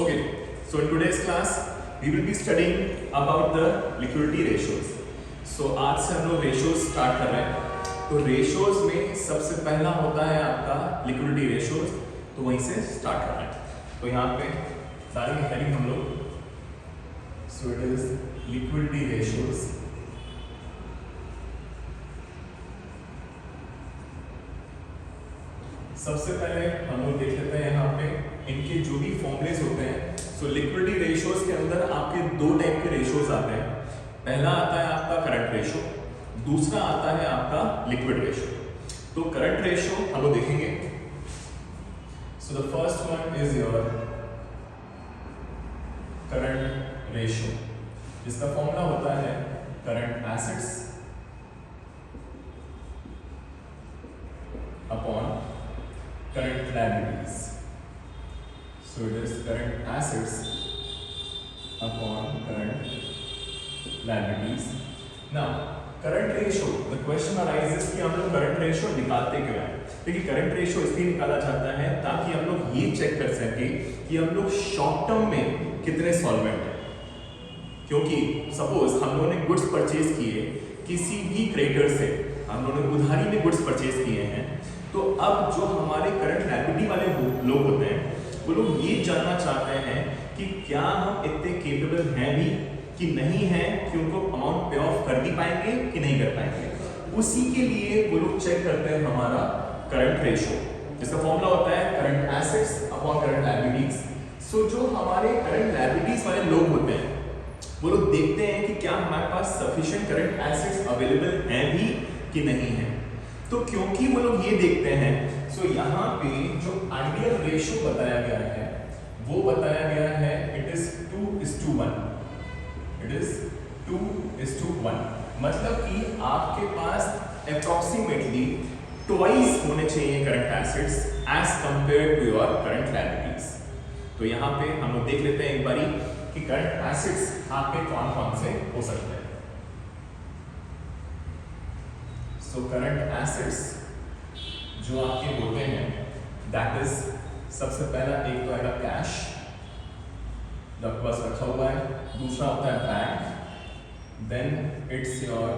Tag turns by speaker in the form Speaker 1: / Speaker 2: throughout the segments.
Speaker 1: Okay, so in today's class we will be studying about the liquidity ratios. So आज से हम लोग ratios start कर रहे हैं. तो ratios में सबसे पहला होता है आपका liquidity ratios, तो वहीं से start कर रहे हैं. तो यहाँ पे डालेंगे heading हम लोग. So it is liquidity ratios. सबसे पहले हम लोग देख लेते हैं यहाँ पे इनके जो भी फॉर्मूलेज होते हैं. सो लिक्विडिटी रेशियोज के अंदर आपके दो टाइप के रेशियोज आते हैं. पहला आता है आपका करंट रेशियो, दूसरा आता है आपका लिक्विड रेशियो. तो करंट रेशियो हम लोग देखेंगे. So the first one is your current ratio, जिसका फॉर्मूला होता है current assets upon current liabilities. So it is current assets upon current liabilities. Now current ratio, the question arises कि हम लोग current ratio निकालते क्यों हैं. देखिए current ratio इसलिए निकाला जाता है ताकि हम लोग ये चेक कर सके कि हम लोग शॉर्ट टर्म में कितने सॉल्वेंट हैं. क्योंकि सपोज हम लोगों ने गुड्स परचेज किए किसी भी क्रेडिटर से, हम लोगों ने उधारी में गुड्स परचेज किए हैं, तो अब जो हमारे करंट लायबिलिटी वाले लोग होते हैं वो लोग ये जानना चाहते हैं कि क्या हम इतने केपेबल हैं भी कि नहीं हैं कि उनको अमाउंट पे ऑफ कर भी पाएंगे कि नहीं कर पाएंगे. उसी के लिए वो लोग चेक करते हैं हमारा करंट रेशियो, जिसका फॉर्मूला होता है current assets upon current liabilities. So जो हमारे करंट लायबिलिटीज वाले लोग होते हैं वो लोग देखते हैं कि क्या हमारे पास सफिशिएंट करंट एसेट्स अवेलेबल हैं भी कि नहीं है. तो क्योंकि वो लोग ये देखते हैं, सो यहाँ पे जो आइडियल रेशियो बताया गया है वो बताया गया है इट इज 2:1. It is 2:1. मतलब कि आपके पास अप्रोक्सीमेटली ट्वाइस होने चाहिए current assets as compare to your current liabilities. तो यहाँ पे हम लोग देख लेते हैं एक बारी कि करंट एसेट्स आपके कौन कौन से हो सकते हैं. सो करंट एसेट्स जो आपके होते हैं दैट इज सबसे पहला एक तो आएगा कैश जो आपके पास रखा हुआ है, दूसरा होता है bank, then it's your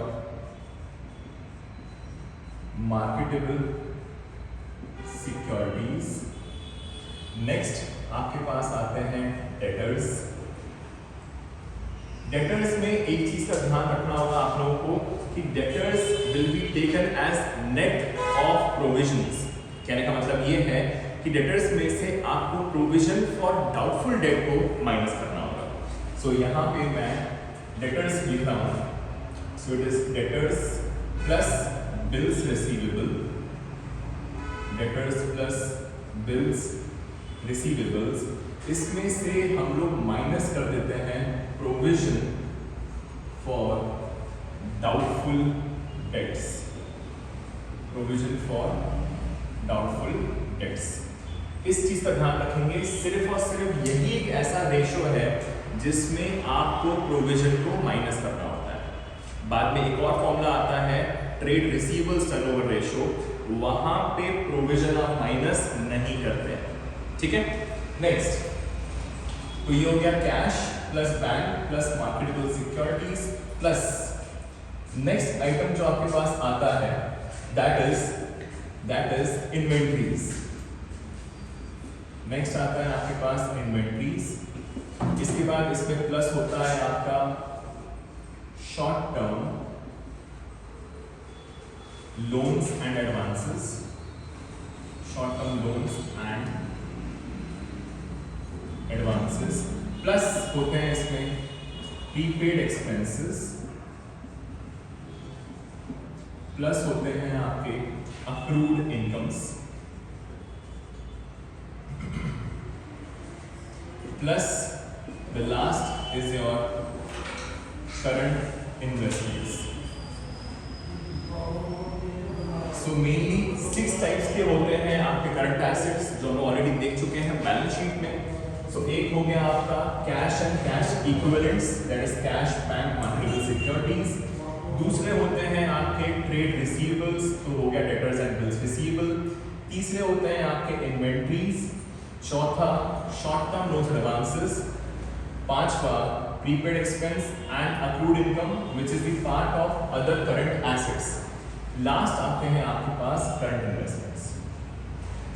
Speaker 1: marketable securities, next आपके पास आते हैं डेटर्स. डेटर्स में एक चीज का ध्यान रखना होगा आप लोगों को कि debtors will be taken as net of provisions. कहने का मतलब ये है कि डेटर्स में से आपको प्रोविजन फॉर डाउटफुल डेट को माइनस करना होगा. सो यहाँ पे मैं डेटर्स लिख रहा हूँ. सो it is debtors plus bills receivable, debtors plus bills receivables. इसमें से हम लोग माइनस कर देते हैं provision for doubtful debts. Provision for doubtful debts, इस चीज का ध्यान रखेंगे. सिर्फ और सिर्फ यही एक ऐसा रेशियो है जिसमें आपको प्रोविजन को माइनस करना होता है. बाद में एक और फॉर्मूला आता है ट्रेड रिसीवेबल्स टर्नओवर रेशियो, वहां पे प्रोविजन आप माइनस नहीं करते हैं. ठीक है. नेक्स्ट तो ये हो गया cash plus bank plus marketable securities plus next item जो आपके पास आता है दैट इज इन्वेंट्रीज. नेक्स्ट आता है आपके पास इन्वेंट्रीज. इसके बाद इसमें प्लस होता है आपका short term loans and advances, short term loans and advances, plus होते हैं इसमें प्रीपेड एक्सपेंसेस, प्लस होते हैं आपके accrued incomes, plus the last is your current investments. So mainly 6 types के होते हैं आपके करंट एसेट्स जो हम ऑलरेडी देख चुके हैं बैलेंस शीट में. सो एक हो गया आपका cash and cash equivalents, that is cash bank marketable securities. दूसरे होते हैं आपके ट्रेड रिसीवेबल्स, तो हो गया डेटर्स एंड बिल्स रिसीवेबल. तीसरे होते हैं आपके इन्वेंट्रीज, चौथा शॉर्ट टर्म लोन्स एडवांसेस, पांचवा prepaid expense and accrued income which is the part of other current assets. Last आते हैं आपके पास करंट इन्वेस्टमेंट्स।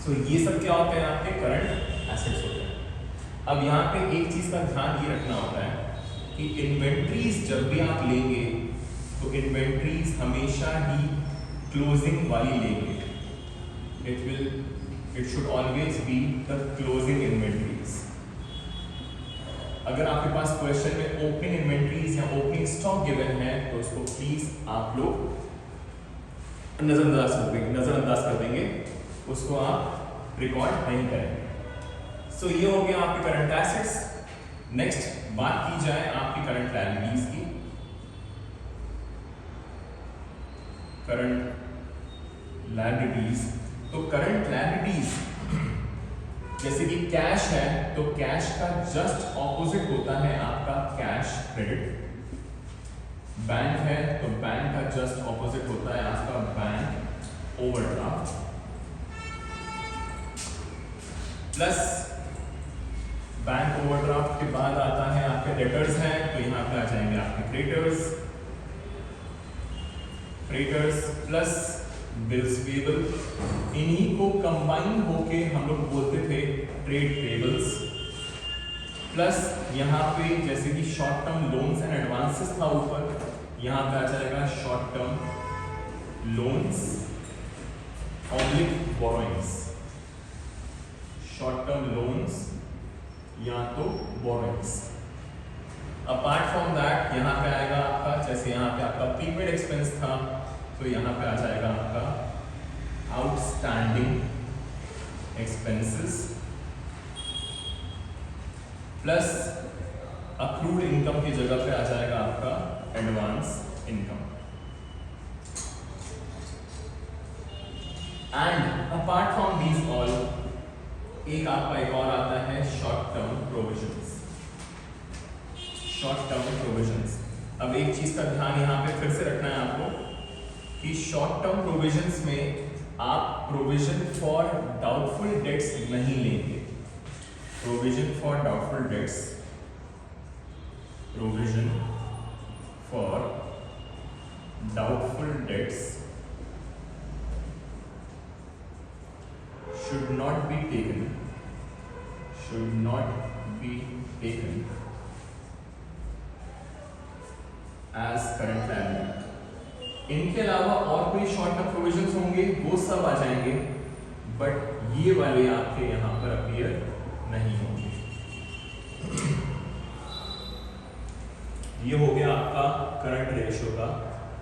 Speaker 1: सो ये सब क्या होते हैं? आपके करंट एसेट्स होते हैं। अब यहाँ पे एक चीज का ध्यान ये रखना होता है कि इन्वेंट्रीज जब भी आप लेंगे तो इन्वेंट्रीज हमेशा ही क्लोजिंग वाली लेंगे। It should always be the closing inventories. अगर आपके पास क्वेश्चन में ओपनिंग इन्वेंट्रीज या ओपनिंग स्टॉक गिवन है तो उसको प्लीज आप लोग नजरअंदाज कर देंगे, उसको आप रिकॉर्ड नहीं करेंगे। सो ये हो गया आपके करंट एसेट्स। नेक्स्ट बात की जाए आपकी करंट लायबिलिटीज की। करंट लायबिलिटीज, तो करंट लायबिलिटीज जैसे कि कैश है तो कैश का जस्ट ऑपोजिट होता है आपका कैश क्रेडिट। बैंक है तो बैंक का जस्ट ऑपोजिट होता है आपका bank overdraft. Plus bank overdraft के बाद आता है आपके डेटर्स हैं तो यहां पे आ जाएंगे आपके क्रेडिटर्स प्लस बिल्स पेबल। इन्हीं को कंबाइन होके हम लोग बोलते थे ट्रेड पेबल्स। प्लस यहाँ पे जैसे कि short term loans and advances था ऊपर, यहाँ पे आ जाएगा short term loans oblique borrowings. Short term loans या तो बोरोइंग्स। अपार्ट फ्रॉम दैट यहाँ पे आएगा आपका, जैसे यहाँ पे आपका प्रीपेड एक्सपेंस था तो यहाँ पे आ जाएगा आपका outstanding expenses plus accrued income की जगह पे आ जाएगा आपका advance income. And apart from these all एक आपका एक और आता है short term provisions. Short term provisions, अब एक चीज का ध्यान यहाँ पे फिर से रखना है आपको कि शॉर्ट टर्म प्रोविजंस में आप प्रोविजन फॉर डाउटफुल डेट्स नहीं लेंगे। Provision for doubtful debts, provision for doubtful debts should not be taken as current liability। इनके अलावा और कोई शॉर्ट टर्म प्रोविजंस होंगे वो सब आ जाएंगे, बट ये वाले आपके यहां पर अपीयर नहीं होंगे। ये हो गया आपका करंट रेशियो का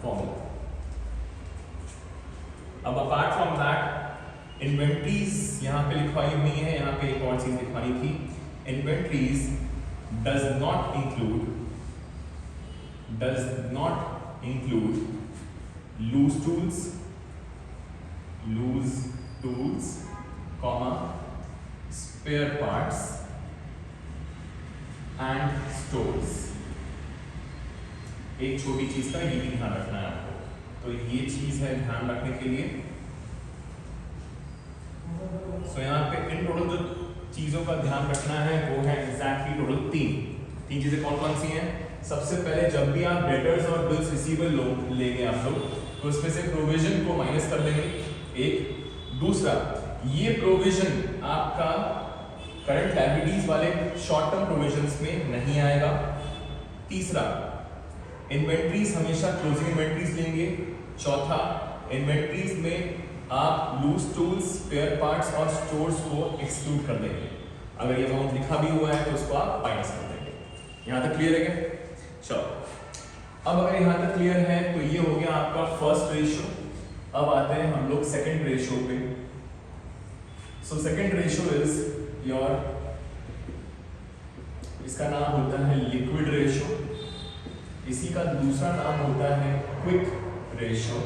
Speaker 1: फॉर्मूला। अब अपार्ट फ्रॉम दैट इन्वेंट्रीज यहाँ पे लिखवाई हुई है, यहाँ पे एक और चीज लिखवानी थी। Inventories does not include loose tools comma spare parts and stores. एक छोटी चीज का ये भी ध्यान रखना है आपको, तो ये चीज है ध्यान रखने के लिए। सो यहाँ पे इन टोटल जो चीजों का ध्यान रखना है वो है एग्जैक्टली टोटल तीन चीजें कौन कौन सी हैं। सबसे पहले जब भी आप डेटर्स और बिल्स रिसीवेबल लोन लेंगे आप लोग तो उसमें से प्रोविजन को माइनस कर देंगे एक। दूसरा, ये प्रोविजन आपका करंट लायबिलिटीज वाले शॉर्ट टर्म प्रोविजंस में नहीं आएगा। तीसरा, इन्वेंट्रीज हमेशा क्लोजिंग इन्वेंट्रीज लेंगे। चौथा, इन्वेंट्रीज में आप लूज टूल्स, स्पेयर पार्ट्स और स्टोर्स को एक्सक्लूड कर देंगे। अगर ये अमाउंट लिखा भी हुआ है तो उसको आप माइनस कर देंगे। यहाँ तक क्लियर है क्या? चलो, अब अगर यहाँ तक क्लियर है तो ये हो गया आपका फर्स्ट रेशियो। अब आते हैं हम लोग सेकंड रेशियो पे। So second ratio is your, इसका नाम होता है लिक्विड रेशियो, इसी का दूसरा नाम होता है क्विक रेशियो,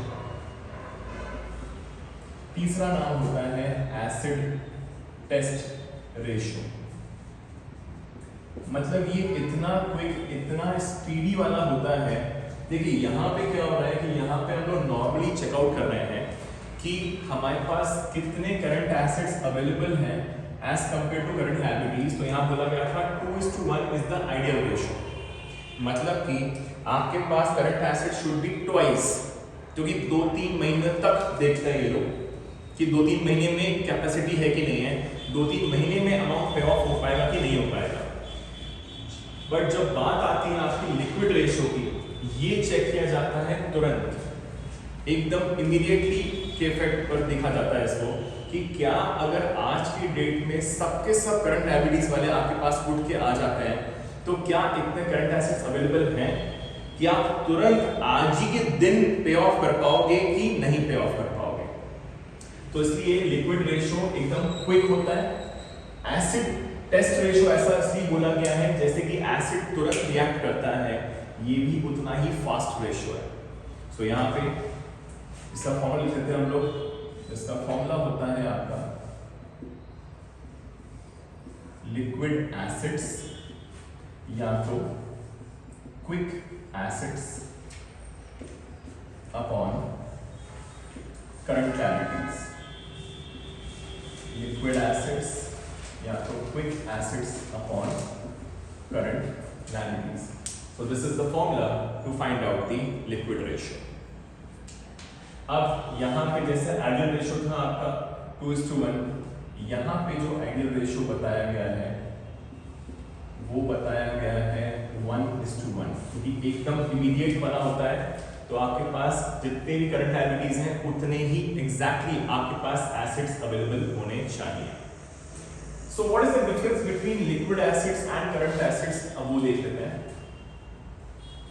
Speaker 1: तीसरा नाम होता है एसिड टेस्ट रेशियो। मतलब ये इतना क्विक, इतना स्पीडी वाला होता है। देखिए यहाँ पे क्या हो रहा है कि यहाँ पे हम लोग नॉर्मली चेकआउट कर रहे हैं कि हमारे पास कितने करंट एसेट्स अवेलेबल हैं as compare to current liabilities, तो यहाँ बोला गया था 2:1 इज द आइडियल रेशियो। मतलब कि आपके पास current asset should be twice, क्योंकि 2-3 महीने तक देखते हैं ये लोग कि 2-3 महीने में कैपेसिटी है कि नहीं है, 2-3 महीने में अमाउंट पे ऑफ हो पाएगा कि नहीं हो पाएगा। बट जब बात आती है आपकी लिक्विड रेशियो की, ये चेक किया जाता है तुरंत, एकदम इमीडिएटली के इफेक्ट पर देखा जाता है इसको कि क्या अगर आज की डेट में सबके सब करंट लायबिलिटीज वाले आपके पास उठ के आ जाते हैं, तो क्या इतने करंट एसेट्स अवेलेबल हैं कि आप तुरंत आज ही के दिन पे ऑफ कर पाओगे कि नहीं पे ऑफ कर पाओगे। तो इसलिए लिक्विड रेशियो एकदम क्विक होता है। एसिड टेस्ट रेशियो ऐसा इसलिए बोला गया है जैसे कि एसिड तुरंत रिएक्ट करता है, ये भी उतना ही फास्ट रेशियो है। सो यहाँ पे इसका फॉर्मूला लिख लेते हैं हम लोग। इसका फॉर्मूला होता है आपका लिक्विड एसिड्स या तो quick acids upon current liabilities. Liquid acids या तो quick acids upon current liabilities. So this is the formula to find out the liquid ratio. अब यहाँ पे जैसे आइडियल रेशियो था आपका 2:1, यहाँ पे जो आइडियल रेशियो बताया गया है वो बताया गया है 1:1, क्योंकि एकदम इमीडिएट बना होता है, तो आपके पास जितने भी करंट लायबिलिटीज हैं उतने ही एग्जैक्टली आपके पास एसिड्स अवेलेबल होने चाहिए। So what is the difference between liquid acids and current acids? अब वो देख लेते हैं।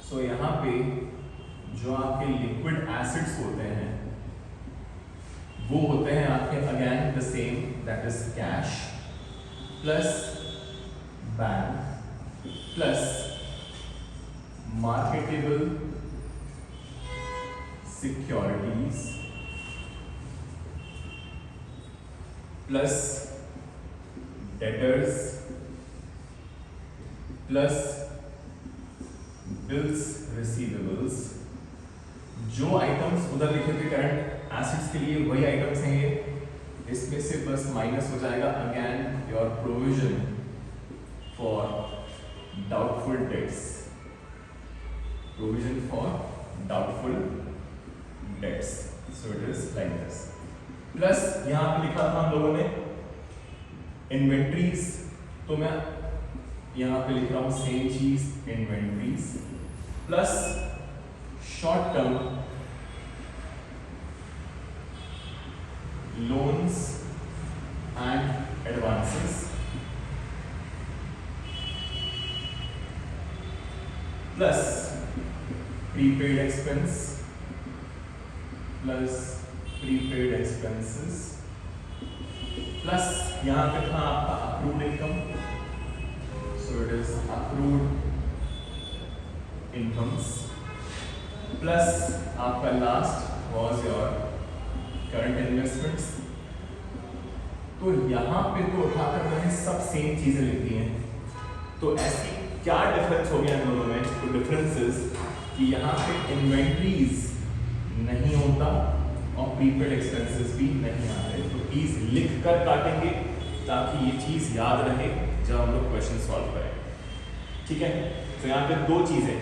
Speaker 1: So यहाँ पे जो आपके लिक्विड एसिड्स होते हैं वो होते हैं आपके again the same, that is cash plus bank plus marketable securities plus debtors plus bills receivables. जो आइटम्स उधर लिखे थे करंट एसिड्स के लिए वही आइटम्स हैं ये, इसमें से बस माइनस हो जाएगा again your provision for doubtful debts, provision for doubtful debts. So it is like this. Plus यहां पे लिखा था हम लोगों ने इन्वेंट्रीज, तो मैं यहां पे लिख रहा हूं सेम चीज inventories plus short term loans and advances plus prepaid expense plus prepaid expenses plus यहां पे था आपका approved income, so it is accrued incomes plus आपका last was your current investments। तो यहाँ पे तो उठाकर मैंने सब सेम चीजें लिखी हैं, तो ऐसी क्या डिफरेंस हो गया इन दोनों में? तो डिफरेंस इज कि यहाँ पे इन्वेंट्रीज नहीं होता और प्रीपेड एक्सपेंसेस भी नहीं आते। तो प्लीज लिख कर काटेंगे ताकि ये चीज याद रहे जब हम लोग क्वेश्चन सॉल्व करें, ठीक है। तो यहाँ पे दो चीजें,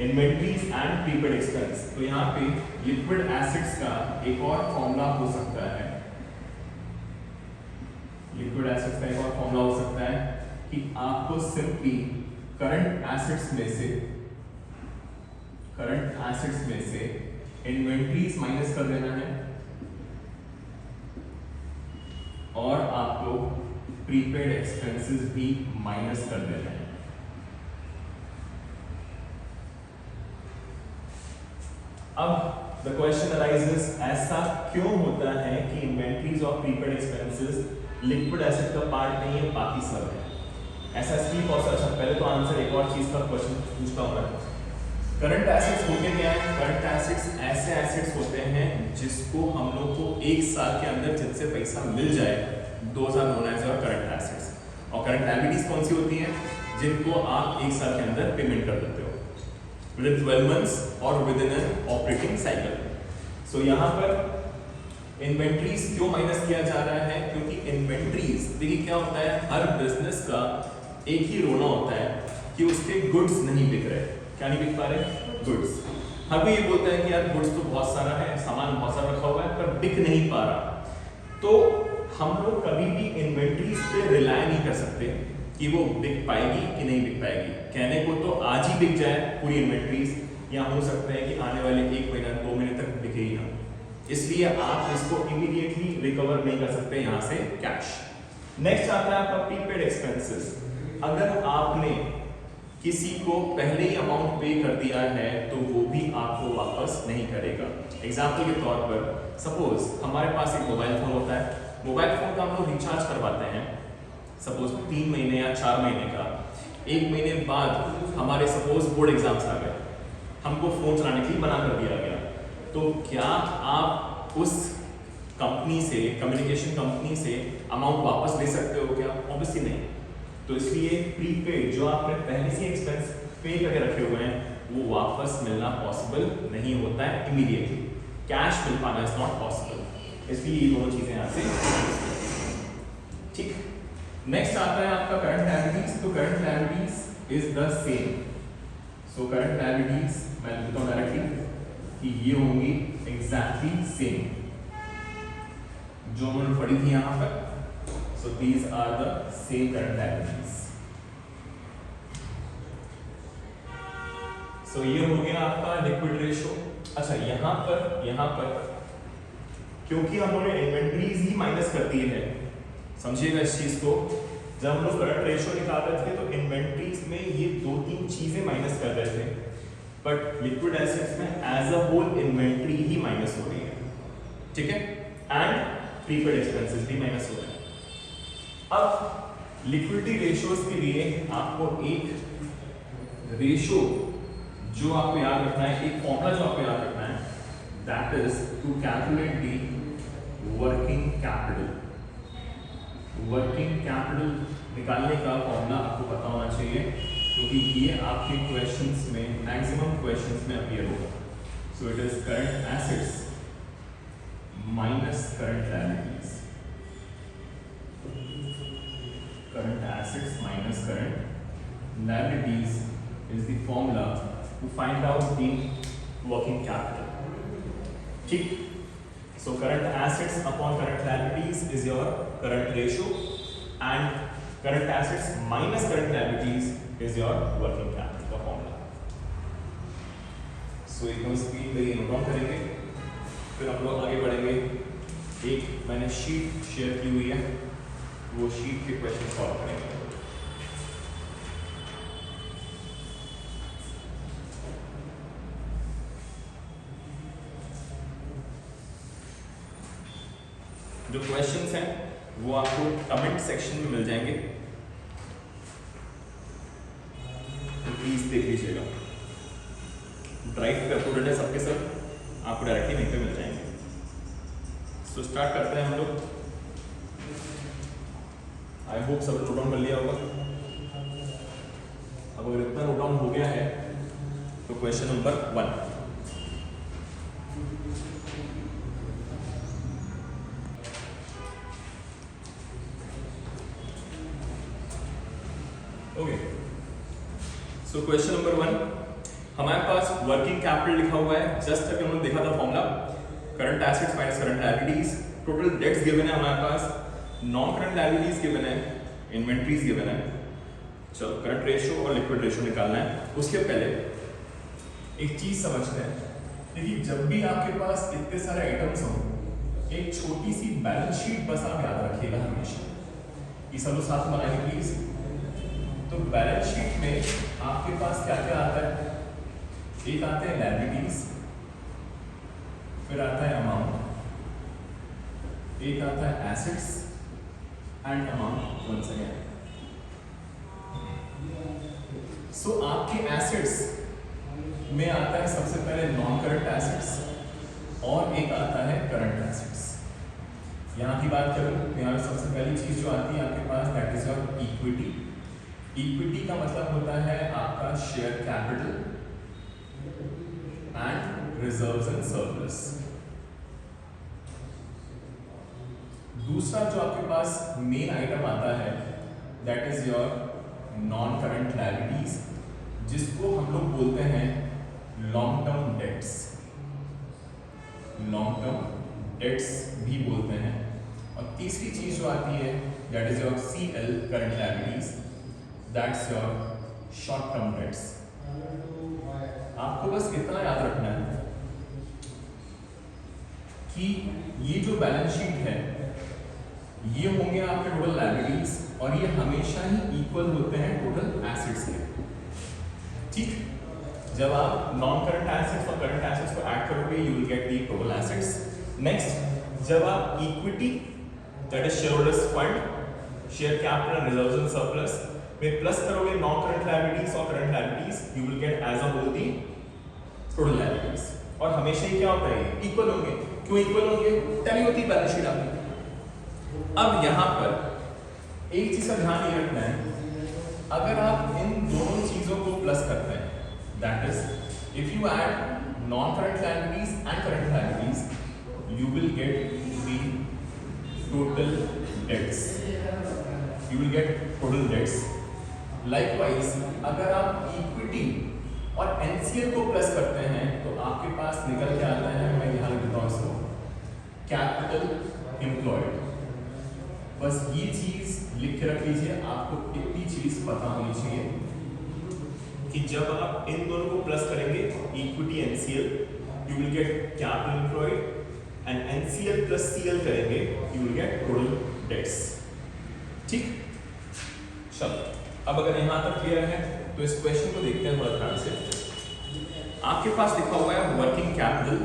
Speaker 1: इन्वेंट्रीज एंड प्रीपेड एक्सपेंस। तो यहाँ पे लिक्विड एसिड्स का एक और फॉर्मूला हो सकता है, लिक्विड एसिड्स का एक और फॉर्मूला हो सकता है कि आपको सिंपली करंट एसिड्स में से इन्वेंट्रीज माइनस कर देना है और आपको प्रीपेड एक्सपेंसेस भी माइनस कर देना है। अब द क्वेश्चन अराइजेस, ऐसा क्यों होता है कि इन्वेंट्रीज और प्रीपेड एक्सपेंसेस लिक्विड एसिड का पार्ट नहीं है, बाकी सब है? ऐसा इसलिए बहुत अच्छा। पहले तो आंसर एक और चीज का क्वेश्चन पूछता हूं मैं। करंट एसिड्स होते क्या है? करंट एसिड्स ऐसे एसिड्स होते हैं जिसको हम लोग को एक साल के अंदर जिनसे पैसा मिल जाए, those are known as your current assets. और करंट लायबिलिटीज कौन सी होती हैं? जिनको आप एक साल के अंदर पेमेंट कर देते हो विद इन 12 months और within an operating cycle. So यहाँ पर इन्वेंट्रीज क्यों माइनस किया जा रहा है? क्योंकि इन्वेंट्रीज, देखिए क्या होता है, हर बिजनेस का एक ही रोना होता है कि उसके गुड्स नहीं बिक रहे। क्या नहीं बिक पा रहे? गुड्स। हर कोई ये बोलता है कि यार गुड्स तो बहुत सारा है, सामान बहुत सारा रखा हुआ है, पर बिक नहीं पा रहा। तो हम लोग कभी भी इन्वेंट्रीज पे रिलाय नहीं कर सकते कि वो बिक पाएगी कि नहीं बिक पाएगी। कहने को तो आज ही बिक जाए पूरी इन्वेंट्रीज, या हो सकता है कि आने वाले 1 महीना 2 महीने तक बिके ही ना, इसलिए आप इसको इमीडिएटली रिकवर नहीं कर सकते यहाँ से कैश। नेक्स्ट आता है आपका प्रीपेड एक्सपेंसेस। अगर आपने किसी को पहले ही अमाउंट पे कर दिया है तो वो भी आपको वापस नहीं करेगा। एग्जाम्पल के तौर पर सपोज हमारे पास एक मोबाइल फोन होता है, मोबाइल फोन का हम लोग रिचार्ज करवाते हैं सपोज 3 महीने या 4 महीने का। 1 महीने बाद हमारे सपोज बोर्ड एग्जाम्स आ गए, हमको फोन चलाने के लिए मना कर दिया गया, तो क्या आप उस कंपनी से, कम्युनिकेशन कंपनी से अमाउंट वापस ले सकते हो क्या? ऑब्वियसली नहीं। तो इसलिए प्रीपेड जो आपने पहले से एक्सपेंस पे करके रखे हुए हैं वो वापस मिलना पॉसिबल नहीं होता है इमीडिएटली। कैश मिल पाना इज नॉट पॉसिबल, इसलिए ये दोनों चीजें यहाँ से ठीक। नेक्स्ट आता है आपका करंट लायबिलिटीज। तो current liabilities is the same. So current liabilities मैं लिखता हूँ डायरेक्टली कि ये होंगी एग्जैक्टली सेम जो हमने पढ़ी थी यहाँ पर। So these are the same current liabilities. So ये हो गया आपका लिक्विड रेशो। अच्छा यहाँ पर क्योंकि हम लोगों ने इन्वेंट्रीज ही माइनस कर दी है, समझिएगा इस चीज को। जब हम लोग करंट रेशो निकाल रहे थे तो इन्वेंट्रीज में ये 2-3 चीजें माइनस कर रहे थे, बट लिक्विड एसेट्स में एज अ होल इन्वेंट्री ही माइनस हो रही है, ठीक है, एंड प्रीपेड एक्सपेंसेस भी माइनस हो रहे हैं। अब लिक्विडिटी रेशियोज के लिए आपको एक रेशो जो आपको याद रखना है, एक फॉर्मूला जो आपको याद रखना है, that is to calculate the working capital. Working capital निकालने का फॉर्मूला आपको पता होना चाहिए, क्योंकि ये आपके क्वेश्चंस में, मैक्सिमम क्वेश्चंस में अपीयर होगा। So it is current assets minus current liabilities. Current assets minus current liabilities is the formula to find out the working capital. ठीक? So current assets upon current liabilities is your current ratio, and current assets minus current liabilities is your working capital का formula. So एकदम screen पे ये note down करेंगे, फिर हम लोग आगे बढ़ेंगे। एक मैंने शीट शेयर की हुई है, वो शीट के क्वेश्चन सॉल्व करेंगे। जो क्वेश्चंस हैं वो आपको कमेंट सेक्शन में मिल जाएंगे, तो प्लीज देख लीजिएगा। ड्राइव पे अपलोडेड है सबके सब, आपको डायरेक्टली लिंक पे मिल जाएंगे। सो स्टार्ट करते हैं हम लोग। आई होप सब नोट डाउन कर लिया होगा। अब अगर इतना नोट डाउन हो गया है तो question number 1। Okay, so question number 1 हमारे पास वर्किंग कैपिटल लिखा हुआ है। जस्ट अभी हमने देखा था formula, current assets minus current liabilities. Total debts given है हमारे पास, नॉन करंट लायबिलिटीज गिवन है, इन्वेंट्रीज गिवन है। चलो करंट रेशियो और लिक्विड रेशियो निकालना है। उसके पहले एक चीज समझते हैं, देखिए जब भी आपके पास इतने सारे आइटम्स हो, एक छोटी सी बैलेंस शीट बस आप याद रखिएगा हमेशा। ये सब साथ में बनाएंगे प्लीज। तो बैलेंस शीट में आपके पास क्या क्या आता है? एक आते हैं लायबिलिटीज, फिर आता है अमाउंट, एक आता है assets and amount once again. So आपके एसेट्स में आता है सबसे पहले नॉन करंट एसेट्स और एक आता है करंट एसेट्स। यहाँ की बात करूँ तो यहाँ सबसे पहली चीज जो आती है आपके पास, that is your equity. Equity का मतलब होता है आपका share capital and reserves and surplus. दूसरा जो आपके पास मेन आइटम आता है that is your non current liabilities, जिसको हम लोग बोलते हैं long term debts, long term debts भी बोलते हैं। और तीसरी चीज जो आती है that is your CL current liabilities, that's your short term debts. आपको बस इतना याद रखना है कि ये जो बैलेंस शीट है ये होंगे आपके टोटल लायबिलिटीज और ये हमेशा ही इक्वल होते हैं टोटल एसेट्स के। ठीक, जब आप नॉन करंट एसेट्स और करंट एसेट्स को ऐड करोगे you will get the total assets. Next, जब आप equity that is share holders fund, share capital, reserves and surplus में प्लस करोगे नॉन करंट लायबिलिटीज और current liabilities, you will get as a whole the total liabilities. और हमेशा ही क्या होता है, इक्वल होंगे। क्यों इक्वल होंगे, टैली होती है बैलेंस शीट आपकी। अब यहां पर एक चीज का ध्यान ये रखना है, अगर आप इन दोनों चीजों को प्लस करते हैं that is if you add non current liabilities and current liabilities you will get the total debts, you will get total debts. Likewise अगर आप इक्विटी और NCL को प्लस करते हैं तो आपके पास निकल के आता है, मैं यहाँ लिख देता हूँ इसको, कैपिटल एम्प्लॉयड। बस ये चीज लिख के रख लीजिए, आपको इतनी चीज पता होनी चाहिए कि जब आप इन दोनों को प्लस करेंगे equity NCL you will get capital employed and NCL plus CL करेंगे you will get total debts. ठीक, चलो अब अगर यहाँ तक क्लियर है तो इस क्वेश्चन को देखते हैं थोड़ा ध्यान से। आपके पास लिखा हुआ है वर्किंग कैपिटल।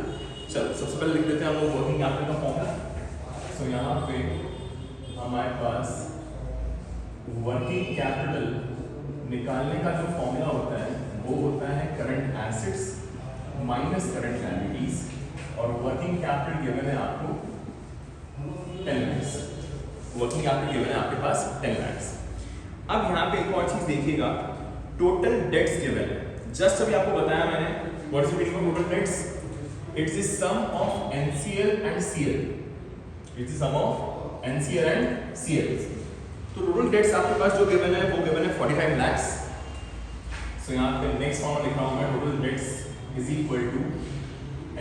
Speaker 1: चलो सबसे पहले लिख देते हैं हम लोग वर्किंग कैपिटल का फॉर्मूला। सो यहाँ पे हमारे पास वर्किंग कैपिटल निकालने का जो फॉर्मूला होता है वो होता है current assets minus current liabilities और वर्किंग कैपिटल गिवन है आपको 10 lakhs। वर्किंग कैपिटल गिवन है आपके पास 10 lakhs। अब यहाँ पे एक और चीज देखिएगा, टोटल डेट्स गिवन है। जस्ट अभी आपको बताया मैंने what is the meaning of total debts, it's the sum of NCL and CL, it's the sum of NCL and CL। तो टोटल डेट्स आपके पास जो गिवन है वो गिवन है 45 lakhs। सो यहाँ पे नेक्स्ट फॉर्मूला लिख रहा हूँ मैं, total debts is equal to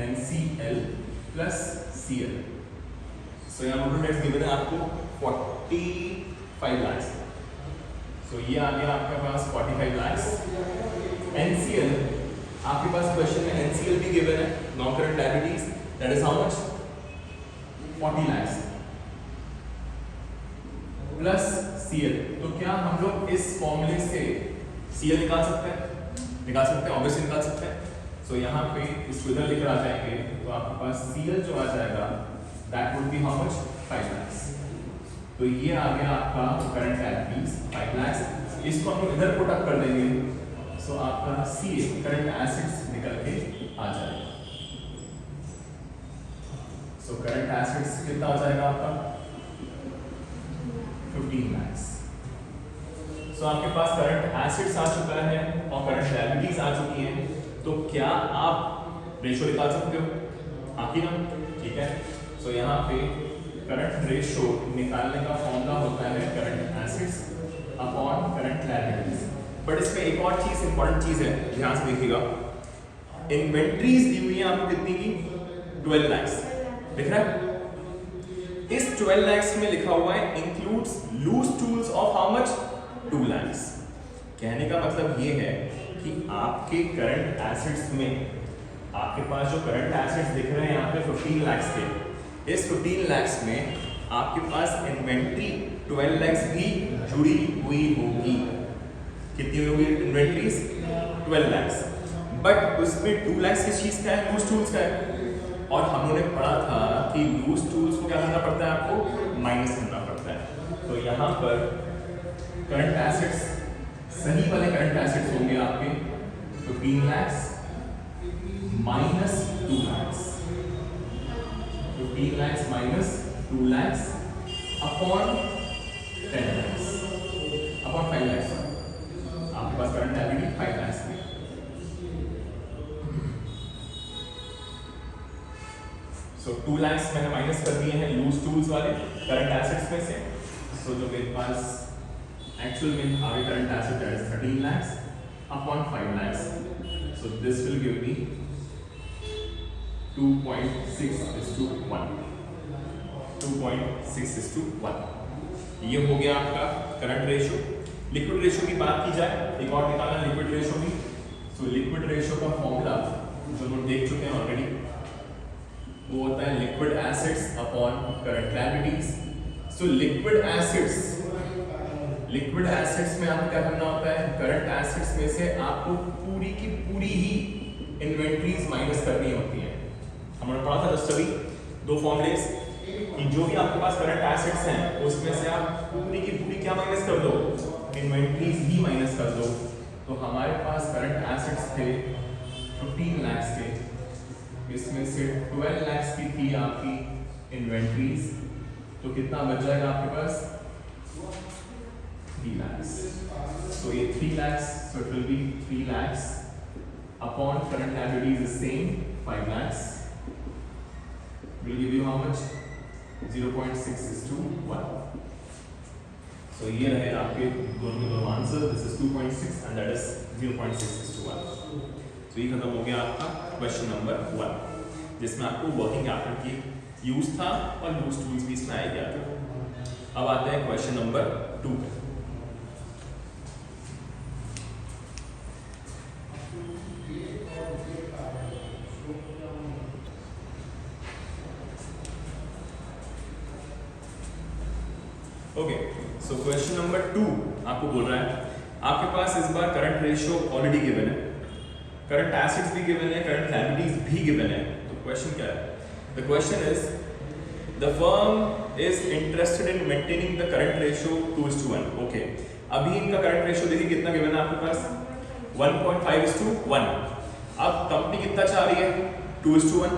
Speaker 1: NCL plus CL। So यहाँ टोटल डेट्स गिवन है आपको 45 lakhs। तो ये आ गया आपके पास 45 lakhs। NCL आपके पास क्वेश्चन में NCL भी गिवन है, non current liabilities, that is how much 40 lakhs plus CL। तो क्या हम लोग इस फॉर्मूले से CL निकाल सकते हैं, ऑब्वियसली निकाल सकते हैं। सो यहाँ पे इसको इधर लेकर आ जाएंगे तो आपके पास CL जो आ जाएगा that would be how much 5 lakhs। तो ये आ गया आपका करंट लायबिलिटीज 5 lakhs। इसको हम लोग इधर पुट अप कर देंगे सो आपका CA करंट एसेट्स निकल के आ जाएगा। सो करंट एसेट्स कितना आ जाएगा आपका 15 lakhs। सो आपके पास करंट एसेट्स आ चुका है और करंट लायबिलिटीज आ चुकी हैं, तो क्या आप रेशियो निकाल सकते हो? आप ही ना, ठीक है। सो यहाँ पे करंट रेशियो निकालने का फॉर्मूला होता है current assets upon current liabilities. But इसमें एक और चीज इंपॉर्टेंट चीज है, ध्यान से देखिएगा। इन्वेंट्रीज दी हुई है आपको कितनी की 12 lakhs, दिख रहा है? इस 12 lakhs में लिखा हुआ है includes loose tools of how much 2 lakhs। कहने का मतलब ये है कि आपके करंट एसेट्स में आपके पास जो करंट एसेट्स दिख रहे हैं यहाँ पे 15 lakhs के, इस 15 lakhs में आपके पास इन्वेंट्री 12 lakhs भी जुड़ी हुई होगी। कितनी होगी इन्वेंट्रीज 12 lakhs, बट उसमें 2 lakhs किस चीज का है, लूज टूल्स का है। और हम लोगों ने पढ़ा था कि लूज टूल्स को क्या करना पड़ता है, आपको माइनस करना पड़ता है। तो यहाँ पर करंट एसेट्स, सही वाले करंट एसेट्स होंगे आपके 15 lakhs minus 2 lakhs, 15 lakhs minus 2 lakhs upon 10 lakhs upon 5 lakhs। आपके पास करंट लायबिलिटी 5 lakhs है। सो 2 lakhs मैंने माइनस कर दिए हैं लूज टूल्स वाले करंट एसेट्स में से. सो जो मेरे पास एक्चुअल में आगे current asset that is 13 lakhs upon 5 lakhs. So this will give me 2.6:1. 2.6:1. ये हो गया आपका करंट रेशियो. लिक्विड रेशियो की बात की जाए, एक और निकालना लिक्विड रेशियो भी. सो लिक्विड रेशियो का फॉर्मूला जो हम देख चुके हैं ऑलरेडी, वो होता है liquid assets upon current liabilities. So liquid assets में आपको क्या करना होता है, करंट एसेट्स में से आपको पूरी की पूरी ही इन्वेंटरीज माइनस करनी होती है. हमने पढ़ा था जस्ट अभी 2 फॉर्मूलेस कि जो भी आपके पास करंट एसेट्स हैं उसमें से आप पूरी की पूरी क्या माइनस कर दो, इन्वेंटरीज ही माइनस कर दो. तो हमारे पास करंट एसेट्स थे 15 lakhs के, इसमें से 12 lakhs की थी आपकी इन्वेंटरीज. तो कितना बच जाएगा आपके पास, 3 lakhs. So ये 3 lakhs, so it will be 3 lakhs upon current liabilities is same 5 lakhs will give you how much, 0.6:1. So ये रहे आपके दोनों answer. This is 2.6 and that is 0.6:1. So ये खत्म हो गया आपका क्वेश्चन नंबर 1, जिसमें आपको वर्किंग कैपिटल की यूज था और लूज टूल्स भी इसमें आ गया था. अब आते हैं क्वेश्चन नंबर 2 पे. ओके, सो क्वेश्चन नंबर 2 आपको बोल रहा है आपके पास इस बार करंट रेशियो ऑलरेडी गिवन है, करंट एसेट्स भी गिवन है, करंट लायबिलिटीज भी गिवन है. तो क्वेश्चन क्या है, the question is the firm is interested in maintaining the current ratio 2:1. Okay, अभी इनका करंट रेशियो देखिए कितना गिवन है आपके पास, 1.5:1. अब कंपनी कितना चाह रही है, 2:1.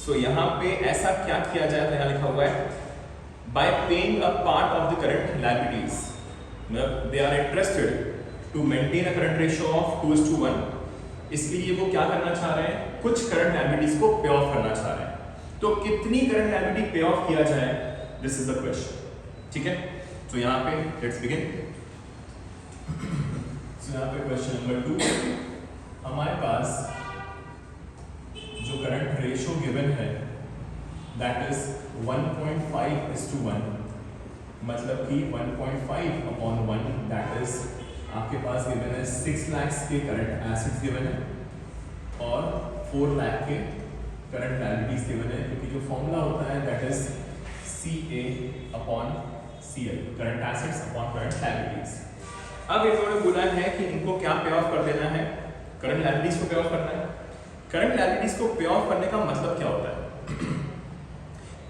Speaker 1: सो यहाँ पे ऐसा क्या किया जाए, तो यहाँ लिखा हुआ है by paying a part of the current liabilities. They are interested to maintain a current ratio of 2:1. इसलिए वो क्या करना चाह रहे हैं, कुछ करंट लायबिलिटीज को पे ऑफ करना चाह रहे हैं. तो कितनी करंट लायबिलिटी पे ऑफ किया जाए, दिस इज द क्वेश्चन. ठीक है, तो यहाँ पे लेट्स बिगिन. सो यहाँ पे क्वेश्चन नंबर 2, हमारे पास जो करंट रेशियो गिवन है that is 1.5:1, मतलब कि 1.5 upon 1 that is आपके पास गिवन है 6 lakhs के करंट एसेट्स गिवन है और 4 lakh के करंट लायबिलिटीज गिवन है, क्योंकि जो फॉर्मूला होता है that is CA upon CL, current assets upon current liabilities. अब इन्होंने बोला है कि इनको क्या पे ऑफ कर देना है, करंट लायबिलिटीज को पे ऑफ करना है. करंट लायबिलिटीज को पे ऑफ करने का मतलब क्या होता है,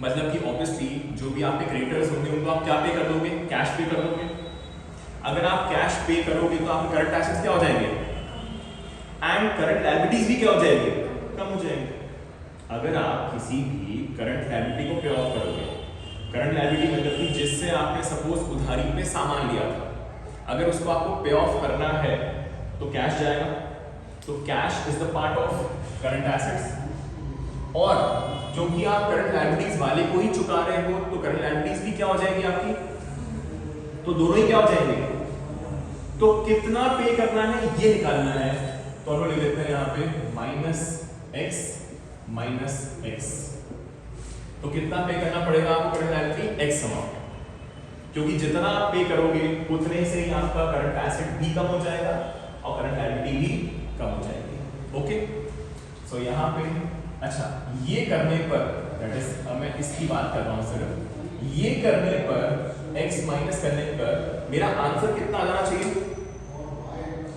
Speaker 1: मतलब कि ऑब्वियसली जो भी आपके क्रेडिटर्स होंगे उनको आप क्या पे कर दोगे, कैश पे कर दोगे. अगर आप कैश पे करोगे तो आपके करंट एसेट्स क्या हो जाएंगे एंड करंट लायबिलिटीज भी क्या हो जाएंगे, कम हो जाएंगे. अगर आप किसी भी करंट लायबिलिटी को पे ऑफ करोगे, करंट लायबिलिटी मतलब कि जिससे आपने सपोज उधारी पे सामान लिया था, अगर उसको आपको पे ऑफ करना है तो कैश जाएगा. तो cash is the part of current assets, और क्योंकि आप करंट लायबिलिटीज वाले को ही चुका रहे हो तो करंट लायबिलिटीज भी क्या हो जाएगी आपकी, तो दोनों ही क्या हो जाएंगे. तो कितना पे करना है ये निकालना है. तो हम लोग लिख लेते हैं यहाँ पे -x. तो कितना पे करना पड़ेगा आपको करंट लायबिलिटी, x अमाउंट, क्योंकि जितना आप पे करोगे उतने से ही आपका करंट एसेट भी कम हो जाएगा और करंट लायबिलिटी भी कम हो जाएगी. ओके, सो यहाँ पे अच्छा ये करने पर दैट इज, अब मैं इसकी बात कर रहा हूँ सिर्फ, ये करने पर x माइनस करने पर मेरा आंसर कितना आ जाना चाहिए,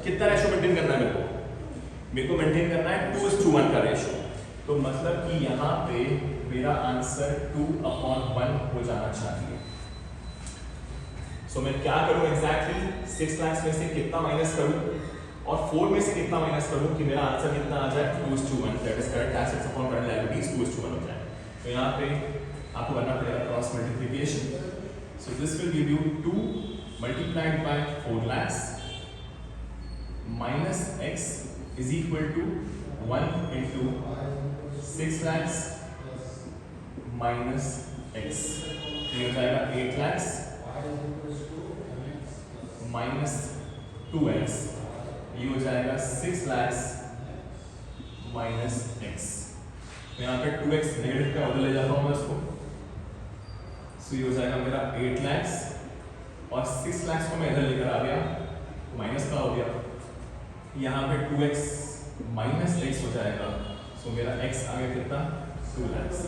Speaker 1: कितना रेशियो मेंटेन करना है मेरे को मेंटेन करना है 2:1 का रेशियो. तो मतलब कि यहाँ पे मेरा आंसर 2/1 हो जाना चाहिए. सो मैं क्या करूँ एग्जैक्टली, 6 lakhs में से कितना माइनस करूँ और 4 में से कितना माइनस करूं कि मेरा आंसर कितना आ जाए, 2:1. That is current assets upon current liabilities 2:1 हो जाए. तो यहाँ पे आपको करना पड़ेगा cross multiplication. So this will give you 2 multiplied by 4 lakhs minus x is equal to 1 into 6 lakhs minus x, ये हो जाएगा 8 lakhs माइनस 2x, ये हो जाएगा 6 lakhs माइनस एक्स। तो यहाँ पे 2x नेगेटिव का ऑर्डर ले जाता हूँ मैं उसको, सो ये हो जाएगा मेरा 8 lakhs और 6 lakhs को मैं इधर लेकर आ गया तो माइनस का हो गया, यहाँ पे 2x माइनस एक्स हो जाएगा, सो मेरा x आ गया कितना 2 lakhs।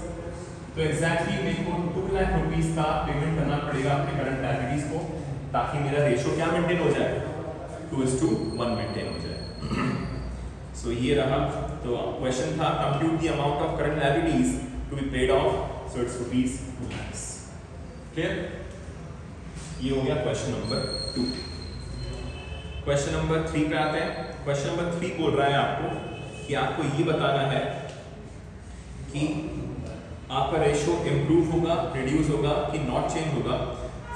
Speaker 1: तो एग्जैक्टली मेरे को 2 लाख रुपीस का पेमेंट करना पड़ेगा अपने करंट लायबिलिटीज को, ताकि मेरा रेशियो क्या मेंटेन हो जाए 2:1 मेंटेन हो जाए। सो ये रहा, तो क्वेश्चन था compute the amount of current liabilities to be paid off, so it's rupees 2 lakhs। Clear? ये हो गया क्वेश्चन नंबर 2। क्वेश्चन नंबर 3 पे आते हैं। क्वेश्चन नंबर 3 बोल रहा है आपको कि आपको ये बताना है कि आपका रेशियो इंप्रूव होगा, रिड्यूस होगा कि नॉट चेंज होगा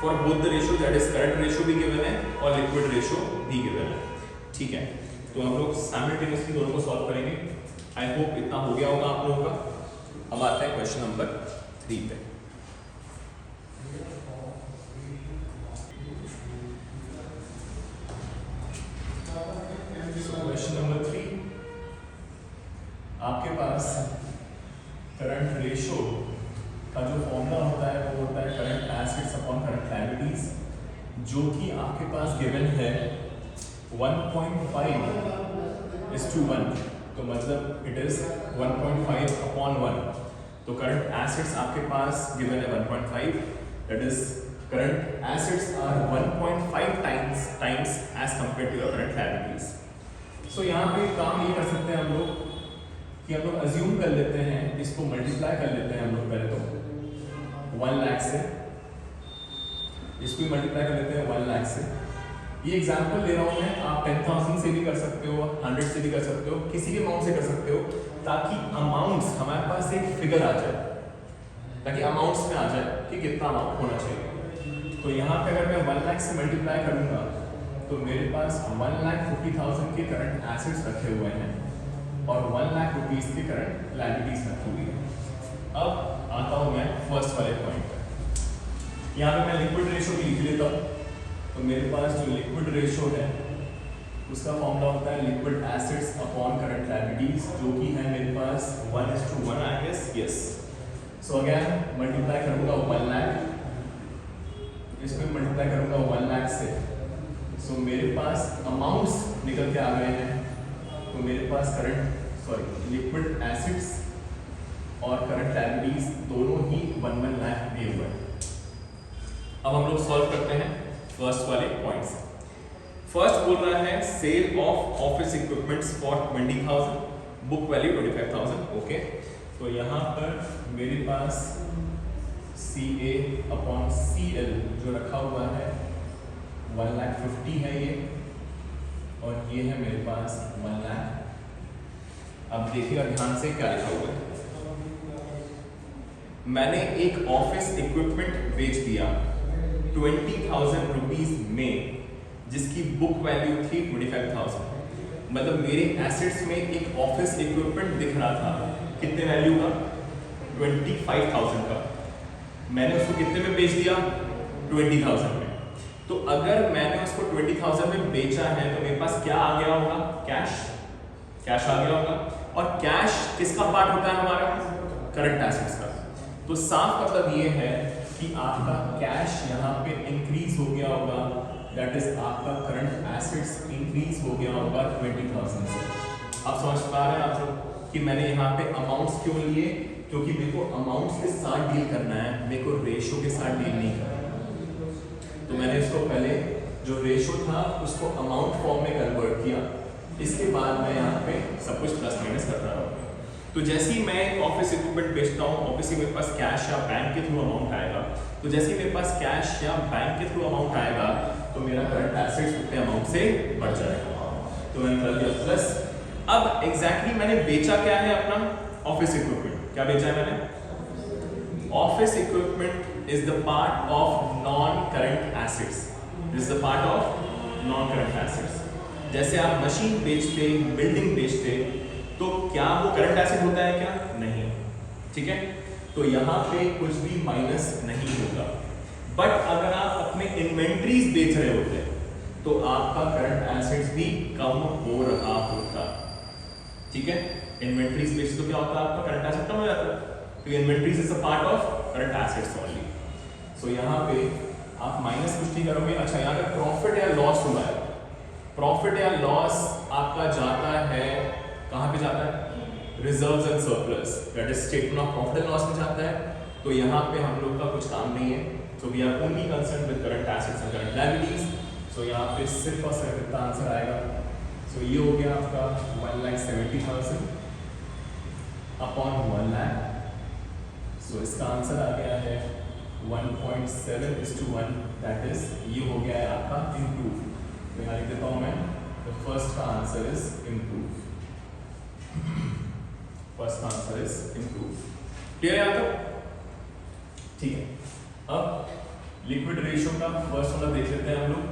Speaker 1: for both the ratio, that is current ratio भी गिवन है और लिक्विड रेशियो भी गिवन है। ठीक है, तो हम लोग साइमल्टेनियसली दोनों को सॉल्व करेंगे। आई होप इतना हो गया होगा आप लोगों का। अब आते हैं क्वेश्चन नंबर 3 पे। क्वेश्चन नंबर 3, आपके पास करंट रेशियो का जो फॉर्मूला होता है वो होता है current assets upon current liabilities, जो कि आपके पास गिवन है 1.5:1, तो मतलब इट इज 1.5/1। तो करंट एसेट्स आपके पास गिवन है 1.5, that is current assets are 1.5 times as compare to your current liabilities. So यहाँ पे काम ये कर सकते हैं हम लोग कि हम लोग अज्यूम कर लेते हैं, इसको मल्टीप्लाई कर लेते हैं हम लोग पहले तो 1 लाख से, इसको भी मल्टीप्लाई कर लेते हैं 1 लाख से। ये एग्जांपल दे रहा हूँ मैं, आप 10,000 से भी कर सकते हो, 100 से भी कर सकते हो, किसी भी अमाउंट से कर सकते हो, ताकि अमाउंट्स हमारे पास एक फिगर आ जाए, ताकि अमाउंट्स में आ जाए कि कितना अमाउंट होना चाहिए। तो यहाँ पे अगर मैं 1 लाख से मल्टीप्लाई करूँगा तो मेरे पास 1,50,000 के करंट एसेट्स रखे हुए हैं और 1 लाख रुपीस की करंट लायबिलिटीज रखी हुई है। अब आता हूँ मैं फर्स्ट वाले पॉइंट पर। यहाँ पे मैं लिक्विड रेशियो भी लिख लेता हूँ। तो मेरे पास जो लिक्विड रेशियो है उसका फॉर्मूला होता है liquid assets upon current liabilities, जो कि है मेरे पास 1:1 I guess, yes. So again multiply करूँगा 1 लाख, इसमें मल्टीप्लाई करूँगा 1 लाख से, सो मेरे पास अमाउंट्स निकल के आ गए हैं। तो मेरे पास लिक्विड एसिड्स और करंट लायबिलिटीज दोनों ही 1 लाख दिए हुए हैं। अब हम लोग सॉल्व करते हैं फर्स्ट वाले पॉइंट्स। फर्स्ट बोल रहा है sale of office equipments for 20,000, book value 25,000। Okay, तो यहाँ पर मेरे पास CA/CL जो रखा हुआ है 1,50,000 है ये, और ये है मेरे पास 1 लाख। अब देखिएगा ध्यान से क्या लिखा हुआ है। मैंने एक ऑफिस इक्विपमेंट बेच दिया 20,000 रुपीज में, जिसकी बुक वैल्यू थी 25,000। मतलब मेरे एसेट्स में एक ऑफिस इक्विपमेंट दिख रहा था, कितने वैल्यू का 25,000 का। मैंने उसको कितने में बेच दिया 20,000 में। तो अगर मैंने उसको 20,000 में बेचा है तो मेरे पास क्या आ गया होगा, कैश आ गया होगा। और कैश किसका पार्ट होता है हमारा, करंट एसेट्स का। तो साफ मतलब ये है कि आपका कैश यहाँ पे इंक्रीज हो गया होगा, दैट इज आपका करंट एसेट्स इंक्रीज हो गया होगा 20,000 से। आप समझ पा रहे हैं आप लोग कि मैंने यहाँ पे अमाउंट्स क्यों लिए, क्योंकि मेरे को अमाउंट्स के साथ डील करना है, मेरे को रेशियो के साथ डील नहीं करना। तो मैंने इसको पहले जो रेशियो था उसको अमाउंट फॉर्म में कन्वर्ट किया, इसके बाद मैं यहाँ पे सब कुछ प्लस माइनस कर रहा हूँ। तो जैसे ही मैं ऑफिस इक्विपमेंट बेचता हूँ, ऑब्वियसली मेरे पास कैश या बैंक के थ्रू अमाउंट आएगा। तो जैसे ही मेरे पास कैश या बैंक के थ्रू अमाउंट आएगा तो मेरा करंट एसेट्स उतने अमाउंट से बढ़ जाएगा। तो मैंने कर दिया प्लस। अब एग्जैक्टली मैंने बेचा क्या है, अपना ऑफिस इक्विपमेंट। क्या बेचा है मैंने, office equipment is the part of non current assets, is the part of non current assets. जैसे आप मशीन बेचते, बिल्डिंग बेचते, तो क्या वो करंट एसेट होता है क्या, नहीं, ठीक है। तो यहाँ पे कुछ भी माइनस नहीं होगा। बट अगर आप अपने इन्वेंट्रीज बेच रहे होते तो आपका करंट एसेट्स भी कम हो रहा होता। ठीक है, इन्वेंट्रीज बेच तो क्या होता है, आपका करंट एसेट कम हो जाता है, तो inventories is a part of current assets only. So यहाँ पे आप माइनस कुछ नहीं करोगे। अच्छा, यहाँ पे प्रॉफिट या लॉस हुआ है, प्रॉफिट या लॉस आपका जाता है कहाँ पे जाता है, reserves and surplus, that is statement of profit and loss में जाता है। तो यहाँ पे हम लोग का कुछ काम नहीं है, so we are only concern with current assets and current liabilities. So यहाँ पे सिर्फ और सिर्फ इतना आंसर आएगा। सो ये हो गया आपका 1,70,000 अपॉन 1 लाख। सो इसका आंसर आ गया है 1.7:1, दैट इज ये हो गया है आपका इम्प्रूव। तो यहाँ लिख देता हूँ मैं, द फर्स्ट का answer is improve, first answer is improve. Clear है आपको? ठीक है, अब लिक्विड रेशियो का फर्स्ट वाला देख लेते हैं हम लोग।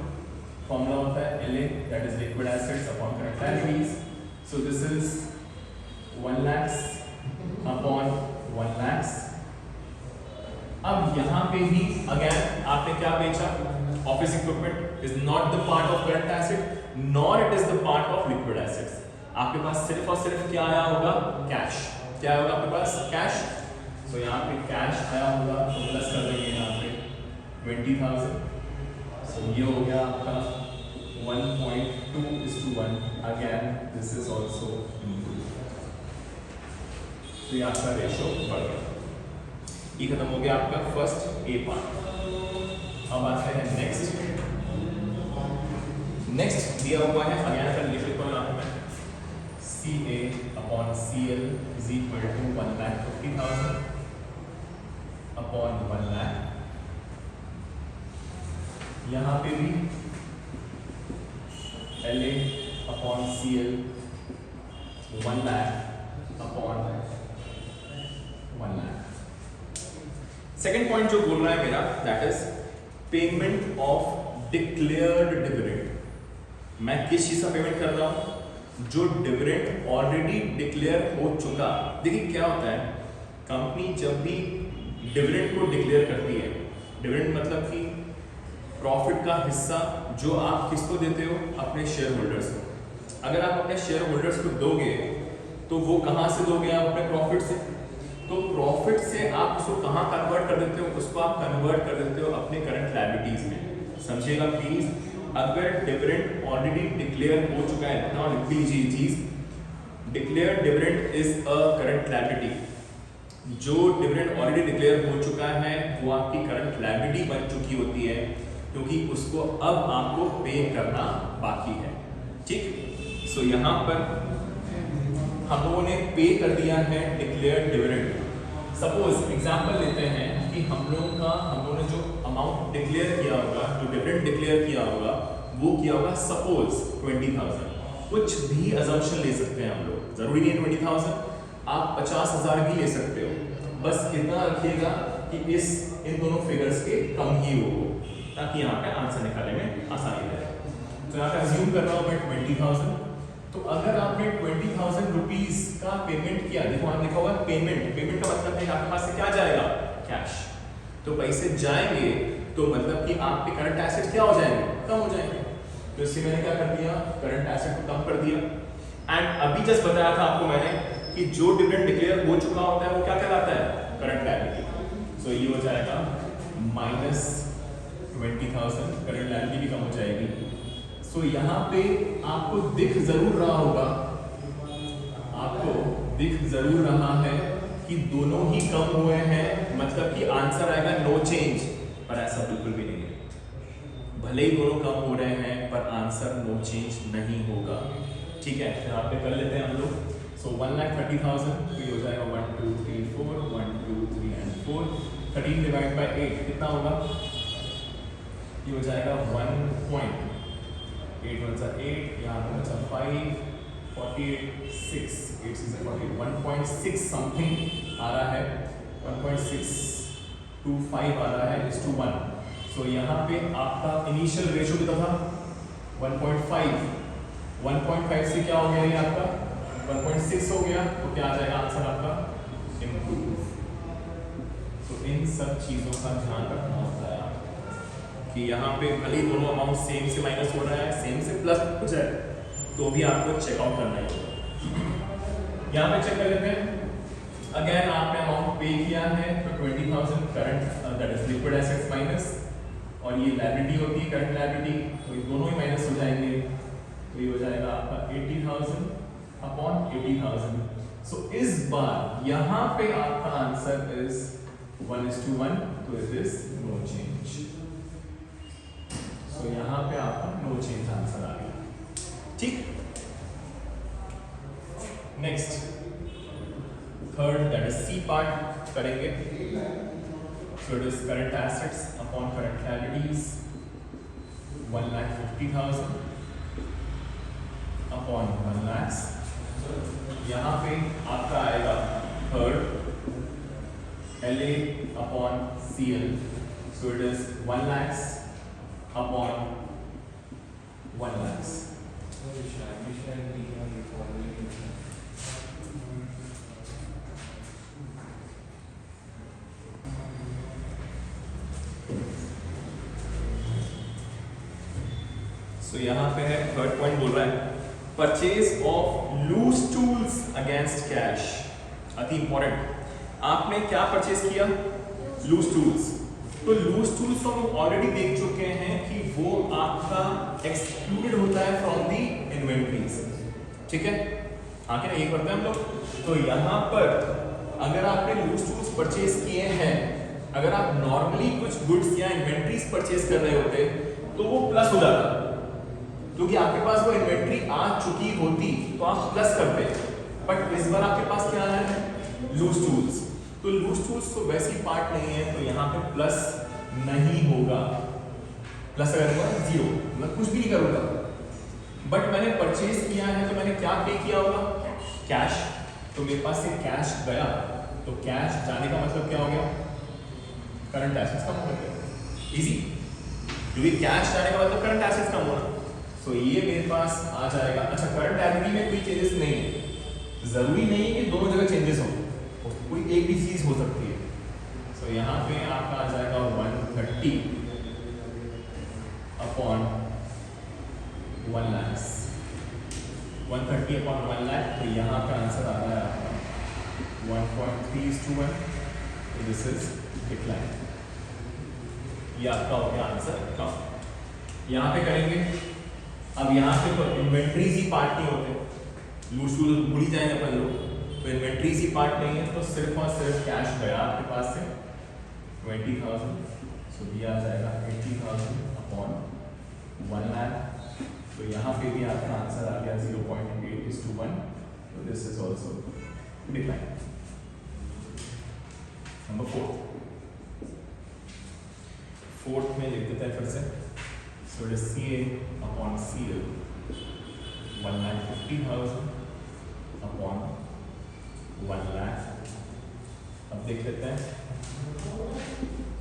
Speaker 1: फॉर्मूला होता है LA, that is liquid assets upon current liabilities. So this is 1 lakh upon 1 lakh. अब यहाँ पे भी अगेन आपने क्या बेचा, office equipment is not the part of current asset nor it is the part of liquid assets. आपके पास सिर्फ और सिर्फ क्या आया होगा, कैश। क्या होगा आपके पास, कैश। तो यहाँ पे कैश आया होगा, तो प्लस कर देंगे यहाँ पे 20,000। सो ये हो गया आपका 1.2:1। Again this is also improve. तो ये आपका रेशियो बढ़ गया। ये खत्म हो गया आपका फर्स्ट ए पार्ट। अब आते हैं नेक्स्ट। नेक्स्ट दिया हुआ है, अगेन अगर लिख लेता हूँ यहाँ पे मैं, CA upon CL is equal to 1,50,000 upon 1 lakh. यहाँ पे भी LA upon CL 1 lakh upon 1 lakh. Second point जो बोल रहा है मेरा, that is payment of declared dividend. मैं किस चीज का पेमेंट कर रहा हूं, जो डिविडेंड ऑलरेडी डिक्लेयर हो चुका। देखिए क्या होता है, कंपनी जब भी डिविडेंड को डिक्लेयर करती है, डिविडेंड मतलब कि प्रॉफिट का हिस्सा जो आप किसको देते हो, अपने शेयर होल्डर्स को। अगर आप अपने शेयर होल्डर्स को दोगे तो वो कहां से दोगे, आप अपने प्रॉफिट से। तो प्रॉफिट से आप उसको कहां कन्वर्ट कर देते हो, उसको आप कन्वर्ट कर देते हो अपने करंट लायबिलिटीज में। समझिएगा प्लीज, अगर डिविडेंड ऑलरेडी डिक्लेयर हो चुका है, ना लिख लीजिए चीज, declared dividend is a current liability. जो डिविडेंड ऑलरेडी डिक्लेयर हो चुका है वो आपकी करंट लायबिलिटी बन चुकी होती है, क्योंकि उसको अब आपको पे करना बाकी है। ठीक, सो यहां पर हम लोगों ने पे कर दिया है डिक्लेयर्ड डिविडेंड। सपोज एग्जांपल लेते हैं कि हम लोगों ने जो अमाउंट डिक्लेयर किया होगा, जो डिविडेंड डिक्लेयर किया होगा, वो किया होगा सपोज 20,000। कुछ भी अजम्पशन ले सकते हैं हम लोग, जरूरी नहीं है 20,000, आप 50,000 भी ले सकते हो। बस इतना रखिएगा कि इन दोनों फिगर्स के कम ही हो, ताकि यहाँ पे आंसर निकालने में आसानी रहे। तो यहाँ पे अज्यूम कर रहा हूँ मैं 20,000। तो अगर आपने 20,000 रुपीज का पेमेंट किया, देखो वहां लिखा हुआ है पेमेंट। पेमेंट का मतलब है आपके पास से क्या जाएगा, कैश। तो पैसे जाएंगे तो मतलब कि आपके करंट एसेट क्या हो जाएंगे, कम हो जाएंगे। तो इससे मैंने क्या कर दिया, करंट एसेट को कम कर दिया। एंड अभी जस्ट बताया था आपको मैंने कि जो डिविडेंड डिक्लेयर हो चुका होता है वो क्या कहलाता है, करंट लायबिलिटी। सो ये हो जाएगा माइनस 20,000, करंट लायबिलिटी भी कम हो जाएगी। सो यहाँ पे आपको दिख जरूर रहा होगा, आपको दिख जरूर रहा है कि दोनों ही कम हुए हैं, मतलब कि आंसर आएगा नो चेंज। पर ऐसा बिल्कुल भी नहीं है, भले ही दोनों कम हो रहे हैं पर आंसर नो चेंज नहीं होगा। ठीक है, फिर आप पे कर लेते हैं हम लोग। सो 1,30,000 तो ये हो जाएगा 1 2 3 4, 1 2 3 and 4। 13 डिवाइड बाय 8 कितना होगा, ये हो जाएगा 1.8 1 8, यहाँ पे बचा 5, 48, 6, 8 6 40, 1.6 समथिंग आ रहा है, 1.625 आ रहा है इस टू 1। सो यहाँ पे आपका इनिशियल रेशियो कितना था, 1.5। 1.5 से क्या हो गया, ये आपका 1.6 हो गया। तो क्या आ जाएगा आंसर आपका, इम्प्रूव। सब चीज़ों का ध्यान रखना होता है आपको कि यहाँ पे भले ही दोनों अमाउंट सेम से माइनस हो रहा है, सेम से प्लस हो जाए, तो भी आपको चेकआउट करना ही होगा। यहाँ पे चेक कर लेते हैं। अगेन आपने अमाउंट पे किया है तो 20,000 current that is liquid assets minus, और ये लायबिलिटी होती है करंट लायबिलिटी, तो ये दोनों ही माइनस हो जाएंगे, तो ये हो जाएगा आपका 80,000 अपॉन 80,000। सो इस बार यहाँ पे आपका आंसर इज 1:1, तो it is no change. So यहाँ पे आपका नो चेंज आंसर आ गया। ठीक, next third that is C part करेंगे। So it is current assets upon current liabilities 1,50,000 upon 1 lakh. यहाँ पे आपका आएगा third LA upon CL, so it is 1 lakhs upon 1 lakhs। So यहाँ पे है थर्ड पॉइंट बोल रहा है purchase of loose tools against cash. अति इंपॉर्टेंट। आपने क्या परचेज किया? Loose tools. तो लूज टूल्स तो हम ऑलरेडी देख चुके हैं कि वो आपका एक्सक्लूडेड होता है फ्रॉम दी इन्वेंटरीज। ठीक है, आगे ना ये करते हैं हम लोग। तो यहाँ पर अगर आपने लूज टूल्स परचेज किए हैं, अगर आप नॉर्मली कुछ गुड्स या इन्वेंटरीज परचेज कर रहे होते तो वो प्लस हो जाता, क्योंकि आपके पास वो इन्वेंट्री आ चुकी होती तो आप प्लस करते। बट इस बार आपके पास क्या है? Loose tools. तो लूज टूल्स तो वैसे ही पार्ट नहीं है, तो यहाँ पे प्लस नहीं होगा। प्लस अगर हुआ 0, मैं कुछ भी नहीं करूंगा। बट मैंने परचेज किया है तो मैंने क्या पे किया होगा? कैश। तो मेरे पास से कैश गया, तो कैश जाने का मतलब क्या हो गया? करंट एसेट्स कम हो गया। इजी, क्योंकि कैश जाने का मतलब करंट एसेट्स कम होना। तो ये मेरे पास आ जाएगा। अच्छा, करंट लायबिलिटी में कोई चेंजेस नहीं है, जरूरी नहीं है कि दोनों जगह चेंजेस हो, कोई एक भी चीज हो सकती है। तो यहाँ पे आपका आ जाएगा 130 अपॉन 1 लाख। 130 अपॉन 1 लाख, तो यहाँ पे आंसर आ रहा है आपका 1.3:1। तो दिस इज डिक्लाइन। ये आपका हो गया आंसर कम। यहाँ पे करेंगे। अब यहाँ पे तो इन्वेंट्रीज ही पार्ट नहीं होते, लूज टूल भूल ही जाएंगे अपन लोग, तो इन्वेंट्रीज ही पार्ट नहीं है, तो सिर्फ और सिर्फ कैश गया आपके पास से 20,000। सो ये आ जाएगा 80,000 अपॉन 1 लाख। तो यहाँ पे भी आपका आंसर आ गया 0.8:1। तो this is also decline. Number 4th में लिख देते हैं फिर से। So it is CA upon CL 1,50,000 upon 1 lakh। अब देख लेते हैं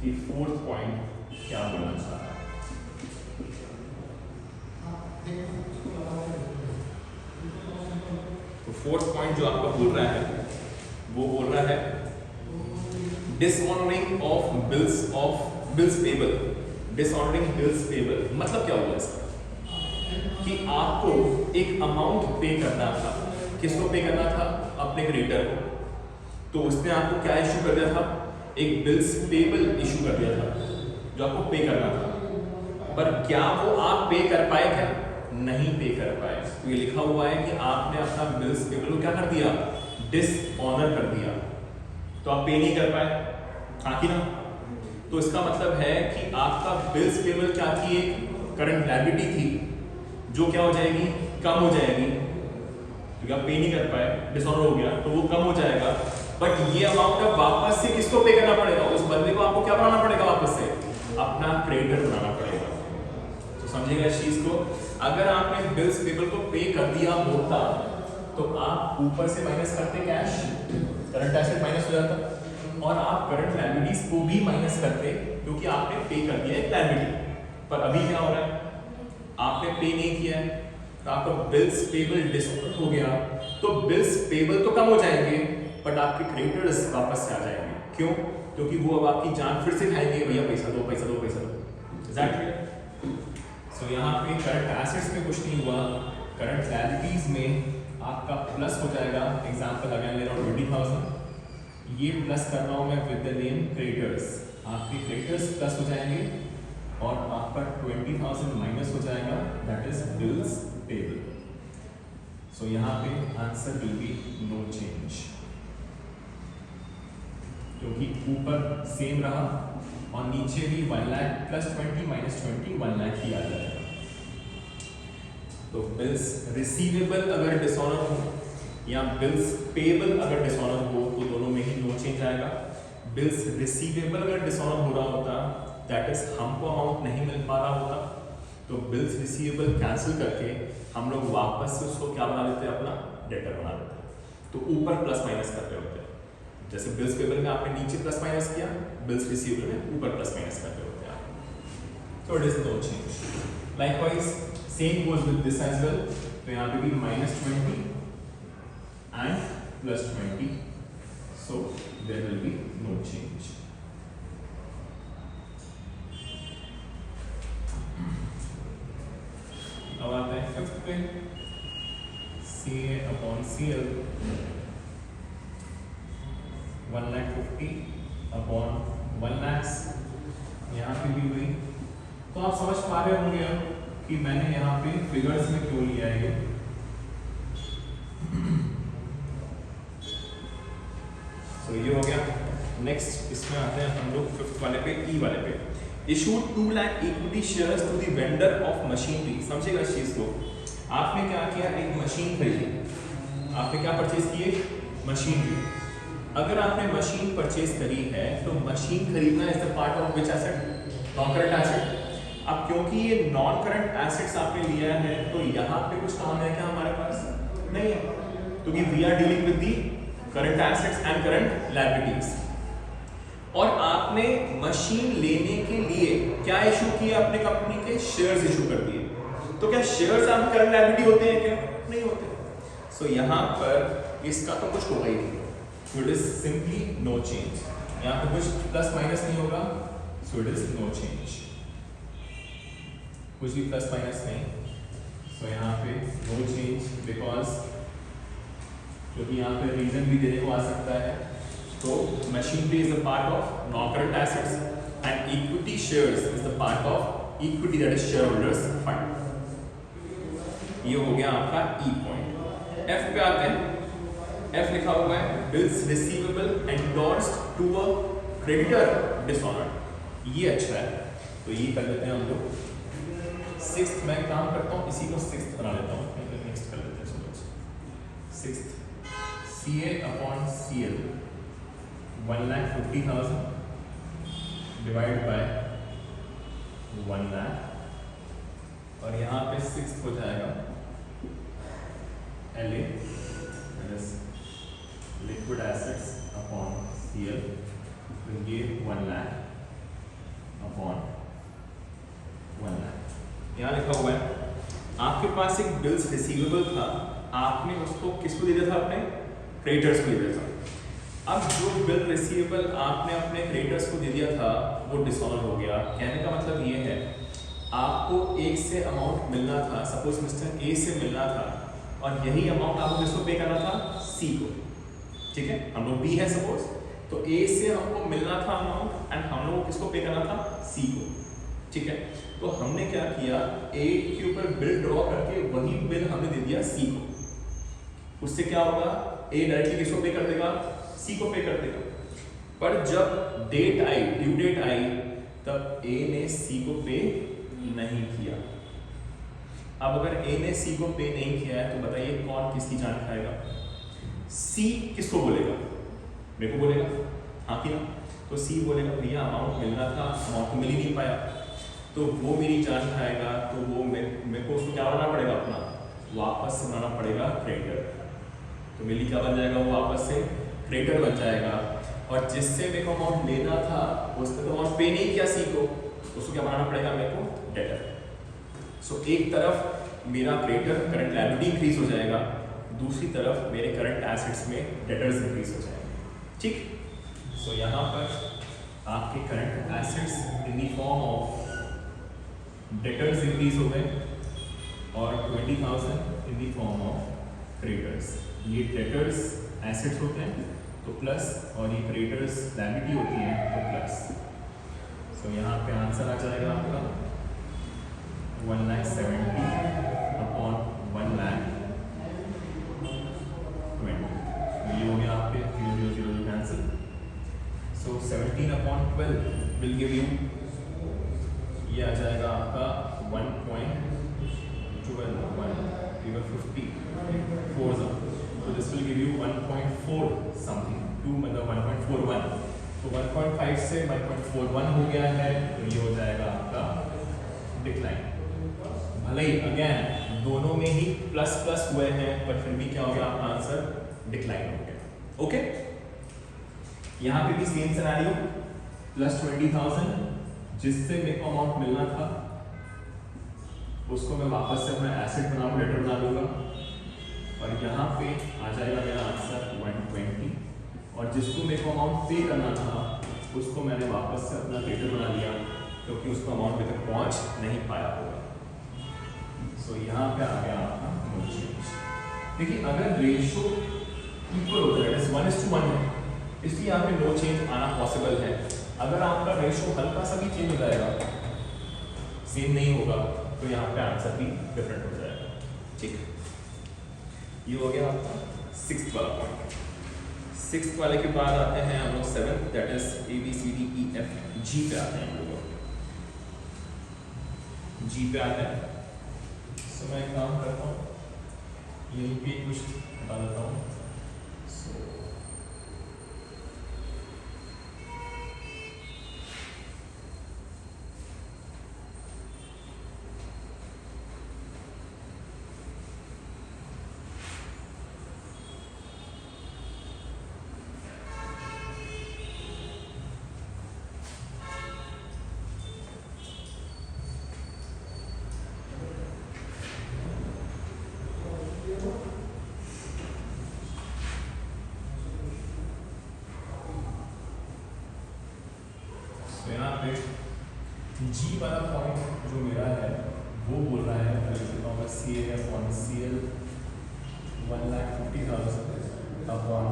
Speaker 1: कि 4th पॉइंट क्या बोलना चाह रहा है। तो 4th पॉइंट जो आपका बोल रहा है वो बोल रहा है dishonouring of bills payable. Dishonouring bills payable मतलब क्या हुआ इसका? कि आपको एक अमाउंट पे करना था। किसको पे करना था? अपने क्रेडिटर को। तो उसने आपको क्या इशू कर दिया था? एक बिल्स पेबल इशू कर दिया था जो आपको पे करना था। पर क्या वो आप पे कर पाए? क्या नहीं पे कर पाए। तो ये लिखा हुआ है कि आपने अपना बिल्स पेबल को क्या कर दिया? डिसऑनर कर दिया, तो आप पे नहीं कर पाए। हाँ कि ना? तो इसका मतलब है कि आपका बिल्स पेबल क्या थी? एक करंट लायबिलिटी थी जो क्या हो जाएगी? कम हो जाएगी, क्योंकि आप पे नहीं कर पाए, डिसऑनर हो गया, तो वो कम हो जाएगा। बट ये अमाउंट अब वापस से किसको पे करना पड़ेगा? उस बंदे को आपको क्या बनाना पड़ेगा? वापस से अपना क्रेडिटर बनाना पड़ेगा। तो समझिएगा इस चीज को। अगर आपने बिल्स पेबल को पे कर दिया होता तो आप ऊपर से माइनस करते कैश, करंट एसेट माइनस हो जाता, और आप करंट लायबिलिटीज को भी माइनस करते क्योंकि आपने पे कर दिया है लायबिलिटी। पर अभी क्या हो रहा है? आपने पे नहीं किया है, तो आपका बिल्स पेबल डिसऑनर हो गया, तो बिल्स पेबल तो कम हो जाएंगे बट आपके क्रेडिटर्स वापस से आ जाएंगे। क्यों? क्योंकि वो अब आपकी जान फिर से खाएंगे, भैया पैसा दो पैसा दो पैसा दो। एग्जैक्टली। सो यहाँ पे करंट एसेट्स में कुछ नहीं हुआ, करंट लायबिलिटीज में आपका प्लस हो जाएगा। एग्जाम्पल अगेन ले रहा हूँ 20,000, ये प्लस कर रहा हूँ मैं विद द नेम क्रेडिटर्स। आपके क्रेडिटर्स प्लस हो जाएंगे और आपका 20,000 माइनस हो जाएगा, that is bills payable. So यहाँ पे answer will be no change, क्योंकि ऊपर सेम रहा और नीचे भी 1 लाख प्लस 20 माइनस 20 1 लाख ही आ जाएगा। तो बिल्स रिसीवेबल अगर डिसऑनर हो या बिल्स पेबल अगर डिसऑनर हो तो दोनों में ही नो चेंज आएगा। बिल्स रिसीवेबल अगर डिसऑनर हो रहा होता, दैट इज हमको अमाउंट नहीं मिल पा रहा होता, तो बिल्स रिसीवेबल कैंसिल करके हम लोग वापस से उसको क्या बना लेते हैं, अपना डेटर बना लेते हैं। तो ऊपर प्लस माइनस कर रहे होते हैं। जैसे बिल्स पेबल में आपने नीचे प्लस माइनस किया, बिल्स रिसीवेबल में ऊपर प्लस माइनस कर रहे होते हैं आप। So it is no change. Likewise same goes with this as well. तो यहाँ पे भी -20 and +20, so there will be no change. अब आते हैं फिफ्थ पे, CA upon CL 1,50,000 upon 1 lakhs, यहाँ पे भी हुई। तो आप समझ पा रहे होंगे अब कि मैंने यहाँ पे फिगर्स में क्यों लिया है ये। तो ये हो गया। नेक्स्ट इसमें आते हैं हम लोग फिफ्थ वाले पे, ई वाले पे। Issued 2 lakh equity shares to the vendor of machinery. समझेगा इस चीज को। आपने क्या किया, एक मशीन खरीदी। आपने क्या परचेज किए, मशीनरी। अगर आपने मशीन परचेज करी है तो मशीन खरीदना is the part of which asset, non current asset. अब क्योंकि ये नॉन करंट एसेट्स आपने लिया है तो यहाँ पे कुछ काम है क्या हमारे पास, नहीं है, क्योंकि we are dealing with the current assets and current liabilities. और आपने मशीन लेने के लिए क्या इशू किया, अपने कंपनी के शेयर्स इशू कर दिए। तो क्या शेयर्स आप करंट लायबिलिटी होते हैं क्या, नहीं होते। सो यहाँ पर इसका तो कुछ होगा ही नहीं, so it is simply no change. यहाँ पे कुछ प्लस माइनस नहीं होगा, so it is no change. कुछ भी प्लस माइनस नहीं, सो यहाँ पे नो चेंज बिकॉज, क्योंकि यहाँ पे रीजन भी देने को आ सकता है। तो machinery is the part of non current assets and equity shares is the part of equity, that is share holders fund. ये हो गया आपका ई पॉइंट। एफ पे आते हैं। एफ लिखा हुआ है bills receivable endorsed to a creditor dishonoured. ये अच्छा है, तो ये कर लेते हैं हम लोग। सिक्स्थ मैं काम करता हूँ, इसी को सिक्स्थ बना लेता हूँ, नेक्स्ट कर लेते हैं। Sixth CA upon CL 1,50,000 divide by 1 lakh, और यहाँ पे सिक्स्थ हो जाएगा LA, liquid assets upon CL, तो ये 1 लाख अपॉन 1 लाख। यहाँ लिखा हुआ है आपके पास एक बिल्स रिसीवेबल था, आपने उसको किसको दे दिया था, अपने क्रेडिटर्स को दे दिया था। अब जो बिल रिसीवेबल आपने अपने क्रेडिटर्स को दे दिया था वो डिसऑनर हो गया। कहने का मतलब ये है आपको एक से अमाउंट मिलना था, सपोज मिस्टर ए से मिलना था, और यही अमाउंट आपको किसको पे करना था, सी को। ठीक है, हम लोग बी है सपोज, तो ए से हमको मिलना था अमाउंट एंड हम लोग किसको पे करना था, सी को। ठीक है, तो हमने क्या किया, ए के ऊपर बिल ड्रॉ करके वही बिल हमने दे दिया सी को। उससे क्या होगा, ए डायरेक्टली किसको पे कर देगा, सी को पे कर देगा। पर जब डेट आई, ड्यू डेट आई, तब ए ने सी को पे नहीं किया। अब अगर ए ने सी को पे नहीं किया है तो बताइए कौन किसकी जान खाएगा, सी किसको बोलेगा, मेरे को बोलेगा, हाँ कि ना। तो सी बोलेगा भैया अमाउंट मिलना था, अमाउंट तो मिल ही नहीं पाया, तो वो मेरी जान खाएगा। तो वो मेरे को उसको क्या बनाना पड़ेगा, अपना वापस से बनाना पड़ेगा क्रेडिटर। तो मेरी क्या बन जाएगा, वो वापस से क्रेडिटर बन जाएगा। और जिससे मेरे को अमाउंट लेना था उसने तो अमाउंट पे नहीं किया सी को, उसको क्या बनाना पड़ेगा मेरे को, डेटर। सो एक तरफ मेरा क्रेडिटर करंट लायबिलिटी इंक्रीज हो जाएगा, दूसरी तरफ मेरे करंट एसेट्स में डेटर्स इंक्रीज हो जाएंगे, ठीक। सो यहाँ पर आपके current assets in the form of debtors increase हो गए और 20,000 in the form of creditors. ये डेटर्स एसेट्स होते हैं तो प्लस, और ये क्रेडिटर्स लायबिलिटी होती है तो प्लस। सो यहाँ पे आंसर आ जाएगा आपका 1,70,000 अपॉन 1,20,000। तो ये हो गया आपके 0,0,0,0 cancel. So 17 upon 12 will give you, ये आ जाएगा आपका 1.12 so this will give you 1.4 something, 2 मतलब 1.41, तो 1.5 से 1.41 हो गया है, तो ये हो जाएगा आपका डिक्लाइन। भले ही अगेन दोनों में ही प्लस प्लस हुए हैं, पर फिर भी क्या हो गया आपका आंसर डिक्लाइन हो गया। ओके, यहाँ पे भी सेम सिनेरियो, प्लस 20,000 जिससे मेरे को अमाउंट मिलना था उसको मैं वापस से अपना एसेट बनाऊँ, डेटर बना लूँगा, और यहाँ पे आ जाएगा मेरा आंसर 120, और जिसको मेरे को अमाउंट पे करना था उसको मैंने वापस से अपना क्रेडिटर बना लिया, क्योंकि उसको अमाउंट अभी तक पहुँच नहीं पाया होगा। सो यहाँ पे आ गया आपका नो चेंज। देखिए अगर रेशो इक्वल होता है, 1:1 है, इसलिए यहाँ पे नो चेंज आना पॉसिबल है। अगर आपका रेशो हल्का सा भी चेंज हो जाएगा, सेम नहीं होगा, तो यहाँ पे आंसर भी डिफरेंट हो जाएगा, ठीक। ये हो गया आपका 6th वाला पॉइंट। 6th वाले के बाद आते हैं हम लोग 7th, दैट इज ABCDEFG पे आते हैं हम लोग, G पे आते हैं। सो मैं काम करता हूँ, यहीं पे कुछ बता देता हूँ। जी वाला पॉइंट जो मेरा है वो बोल रहा है CA upon CL 1,50,000 upon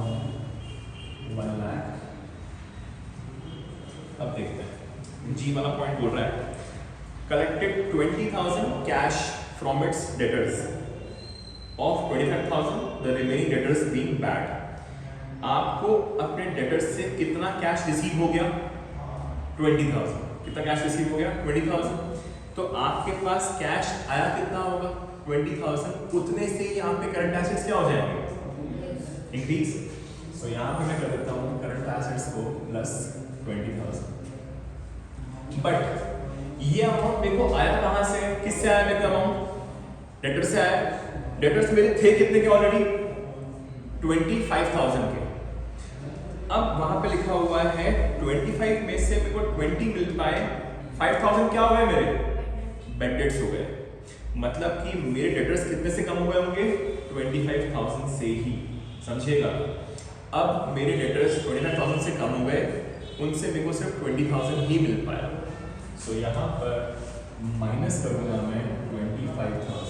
Speaker 1: 1 lakh. अब देखते हैं, जी वाला पॉइंट बोल रहा है collected 20,000 cash from its debtors of 25,000 the remaining debtors being bad. आपको अपने डेटर्स से कितना कैश रिसीव हो गया? 20,000। कितना कैश रिसीव हो गया? 20,000। तो आपके पास कैश आया कितना होगा? 20,000। उतने से यहाँ पे करंट एसेट्स क्या हो जाएंगे? इंक्रीज। सो यहाँ पे मैं कर देता हूँ करंट एसेट्स को प्लस 20,000। बट ये अमाउंट मेरे को आया कहाँ से? किससे आया मेरे को अमाउंट? डेटर से आया। डेटर्स मेरे थे कितने के ऑलरेडी? 25,000 के। अब वहां पे लिखा हुआ है 25 में से मेरे को 20 मिल पाए, 5,000 क्या हो गए मेरे? बैड डेट्स हो गए। मतलब कि मेरे डेटर्स कितने से कम हो गए होंगे? 25,000 से ही, समझिएगा। अब मेरे डेटर्स 25,000 से कम हो गए, उनसे मेरे को सिर्फ 20,000 ही मिल पाया। सो यहाँ पर माइनस करूंगा मैं 25,000।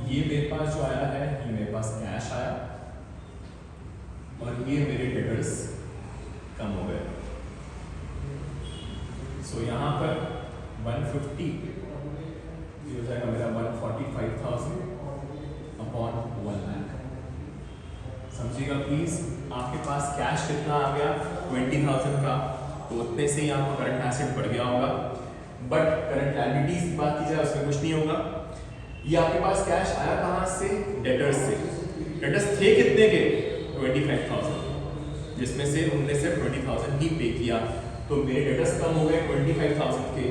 Speaker 1: ये मेरे पास जो आया है, ये मेरे पास कैश आया, और ये मेरे डेटर्स कम हो गए। सो यहाँ पर 150 ये हो जाएगा मेरा 145,000 अपॉन 1 लाख। समझिएगा प्लीज, आपके पास कैश कितना आ गया? 20,000 का, तो उतने से ही आपका करंट एसेट बढ़ गया होगा। बट करंट लायबिलिटीज की बात की जाए उसमें कुछ नहीं होगा। ये आपके पास कैश आया कहाँ से? डेटर्स से। डेटर्स थे कितने के? 25,000, जिसमें से उनने सिर्फ 20,000 ही पे किया, तो मेरे डेटर्स कम हो गए 25,000 के,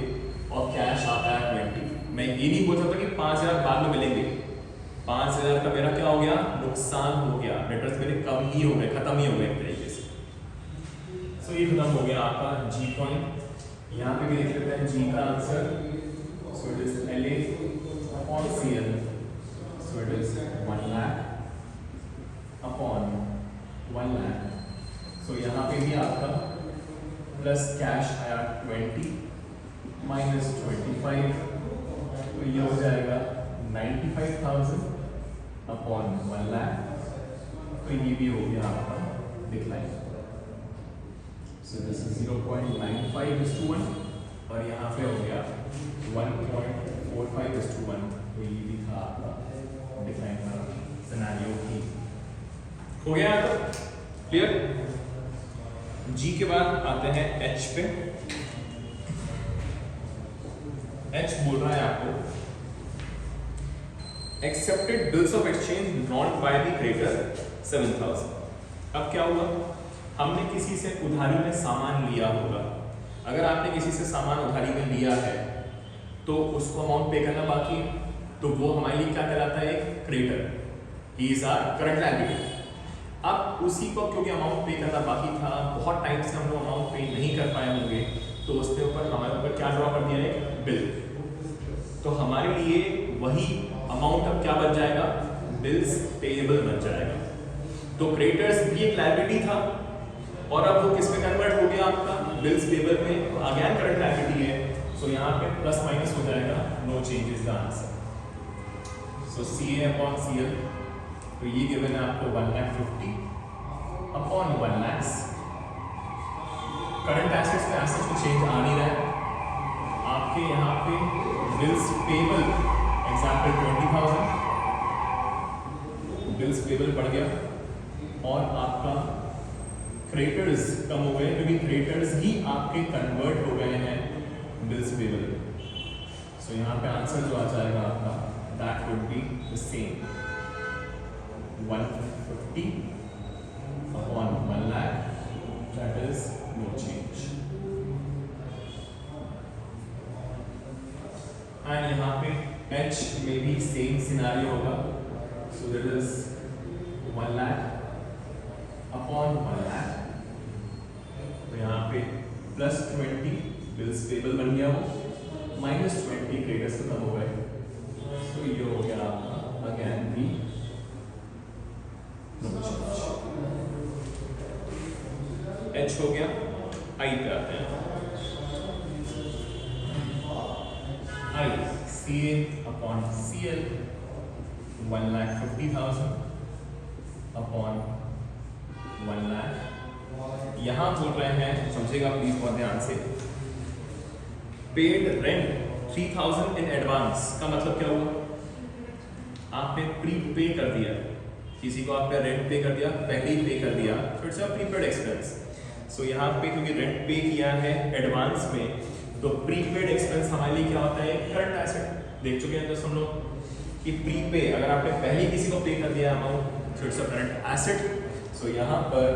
Speaker 1: और कैश आता है 20। मैं ये नहीं बोल सकता कि 5,000 बाद में मिलेंगे। 5,000 का मेरा क्या हो गया? नुकसान हो गया। डेटर्स मेरे कम ही हो गए, खत्म ही हो गए एक तरीके से। सो ये खत्म हो गया आपका जी पॉइंट। यहाँ पे भी लिख लेते हैं जी का answer. So it is LA upon CL, so it is 1 lakh upon 1 lakh. So यहाँ पे भी आपका प्लस कैश आया 20 माइनस 25, तो ये हो जाएगा 95,000 अपॉन 1 लाख। तो ये भी हो गया आपका डिक्लाइन। सो दिस इज 0.95:1 और यहाँ पे हो गया 1.45:1। तो ये भी था आपका डिक्लाइन का सिनेरियो ही।
Speaker 2: हो गया तो क्लियर। जी के बाद आते हैं एच पे। एच बोल रहा है आपको accepted bills of exchange known by the creditor 7,000। अब क्या हुआ, हमने किसी से उधारी में सामान लिया होगा। अगर आपने किसी से सामान उधारी में लिया है तो उसको अमाउंट पे करना बाकी है, तो वो हमारे लिए क्या कहलाता है, एक creditor. He is our current liability. अब उसी को क्योंकि अमाउंट पे करना बाकी था, बहुत टाइम से हम लोग अमाउंट पे नहीं कर पाए होंगे, तो उसके ऊपर हमारे ऊपर क्या ड्रॉ कर दिया है, बिल। तो हमारे लिए वही अमाउंट अब क्या बन जाएगा, बिल्स पेएबल बन जाएगा। तो क्रेडिटर्स भी एक लायबिलिटी था और अब वो किस में कन्वर्ट हो गया, आपका बिल्स पेएबल में। तो अगेन करंट लायबिलिटी है, सो यहाँ पे प्लस माइनस हो जाएगा, no change is the answer. So CA upon CL, तो ये गिवन है आपको 1,50,000 अपॉन 1 लाख। करंट एसेट्स में एसेट्स में चेंज आ नहीं रहा है आपके यहाँ पे। Bills payable example 20,000, bills payable बढ़ गया और आपका क्रेडिटर्स कम हो गए, क्योंकि क्रेडिटर्स ही आपके कन्वर्ट हो गए हैं बिल्स पेबल। सो यहाँ पे आंसर जो आ जाएगा आपका, that would be the same 150 upon 1 lakh, that is no change. And यहाँ पे H में भी सेम सिनारियो होगा, so that is 1 lakh upon 1 lakh। तो यहाँ पे प्लस 20 बिल्स पेबल बन गया वो, माइनस 20 क्रेडिटर्स खत्म हो गए। तो ये हो गया आपका अगेन भी एच हो गया। आई पे आते हैं। आई CA upon CL 1,50,000 upon 1 lakh. यहां बोल रहे हैं, समझेगा प्लीज बहुत ध्यान से, पेड रेंट 3,000 इन एडवांस का मतलब क्या हुआ, आपने प्री पे कर दिया, किसी को आपने रेंट पे कर दिया, पहले ही पे कर दिया, तो इट्स अ प्रीपेड एक्सपेंस। सो यहाँ पे क्योंकि रेंट पे किया है एडवांस में, तो प्रीपेड एक्सपेंस हमारे लिए क्या होता है, करंट एसेट। देख चुके हैं दोस्तों हम लोग कि प्रीपे अगर आपने पहले ही किसी को पे कर दिया amount, so it's a current asset. So यहाँ पर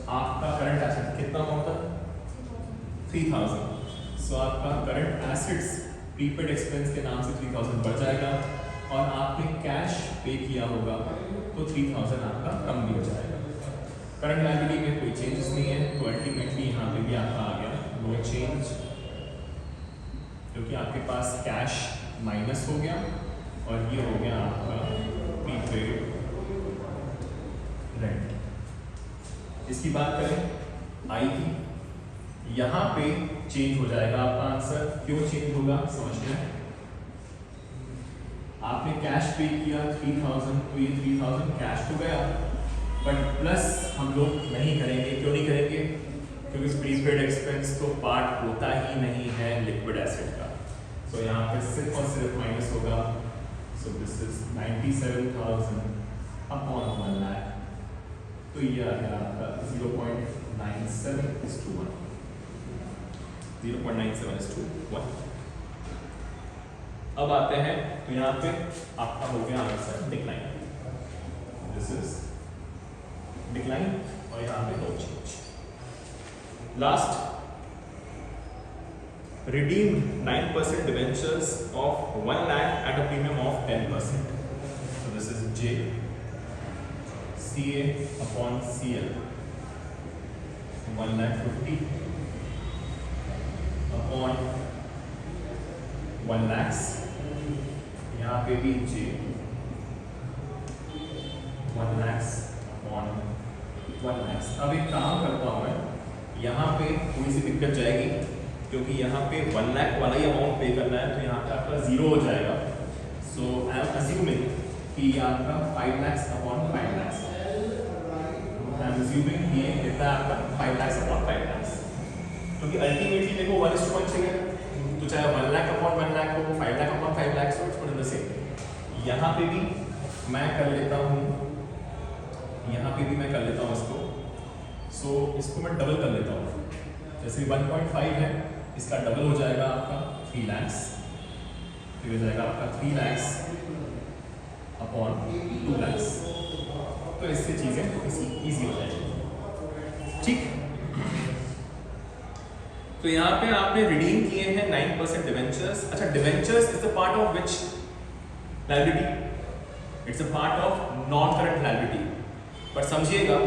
Speaker 2: आपका करंट एसेट कितना अमाउंट था, 3,000। सो आपका करंट एसेट्स प्रीपेड एक्सपेंस के नाम से 3,000 बढ़ जाएगा और आपने कैश पे किया होगा तो 3,000 आपका कम भी हो जाएगा। करंट लायबिलिटी में कोई चेंजेस नहीं है, तो अल्टीमेटली यहाँ पे भी आपका आ गया नो चेंज, क्योंकि आपके पास कैश माइनस हो गया और ये हो गया आपका प्रीपेड रेंट। इसकी बात करें आई की, यहाँ पे चेंज हो जाएगा आपका आंसर। क्यों चेंज होगा समझते हैं। आपने कैश पे किया 3,000, तो ये 3,000 कैश तो गया, बट प्लस हम लोग नहीं करेंगे। क्यों नहीं करेंगे, क्योंकि प्रीपेड एक्सपेंस तो पार्ट होता ही नहीं है लिक्विड एसेट का। सो यहाँ पे सिर्फ और सिर्फ माइनस होगा। So this is 97,000 upon 1 lakh. तो ये आ गया आपका 0.97:1। 0.97:1। अब आते हैं, तो यहाँ पे आपका हो गया answer decline. This is decline और यहाँ पे no change. Last, redeemed 9% debentures of 1 lakh at a premium of 10%. So this is J, CA upon CL 1,50,000 upon 1 lakhs। यहाँ पे भी J लैक्स। अब एक काम करता हूँ मैं, यहाँ पे थोड़ी सी दिक्कत जाएगी क्योंकि यहाँ पे 1 लाख वाला ही अमाउंट पे करना है, तो यहाँ पे आपका 0 हो जाएगा। सो आई एम अज्यूमिंग कि ये आपका 5 lakh upon 5 lakh, I am assuming ये कितना आपका 5 लाख अपॉन 5 लाख, क्योंकि अल्टीमेटली मेरे को 1:1 चाहिए, तो चाहे 1 लाख अपॉन 1 लाख हो, 5 लाख अपॉन 5 लाख हो, इट्स द सेम। यहाँ पे भी मैं कर लेता हूँ, यहाँ पे भी मैं कर लेता हूँ इसको, सो इसको मैं डबल कर लेता हूँ। जैसे 1.5 है, इसका डबल हो जाएगा आपका 3 लाख, फिर हो जाएगा आपका 3 लाख अपॉन 2 लाख, तो इससे चीज़ें इजी हो जाएगी। ठीक, तो यहाँ पे आपने रिडीम किए हैं 9% डिवेंचर्स। अच्छा, debentures is the part of which liability? It's a part of non current liability. पर समझिएगा,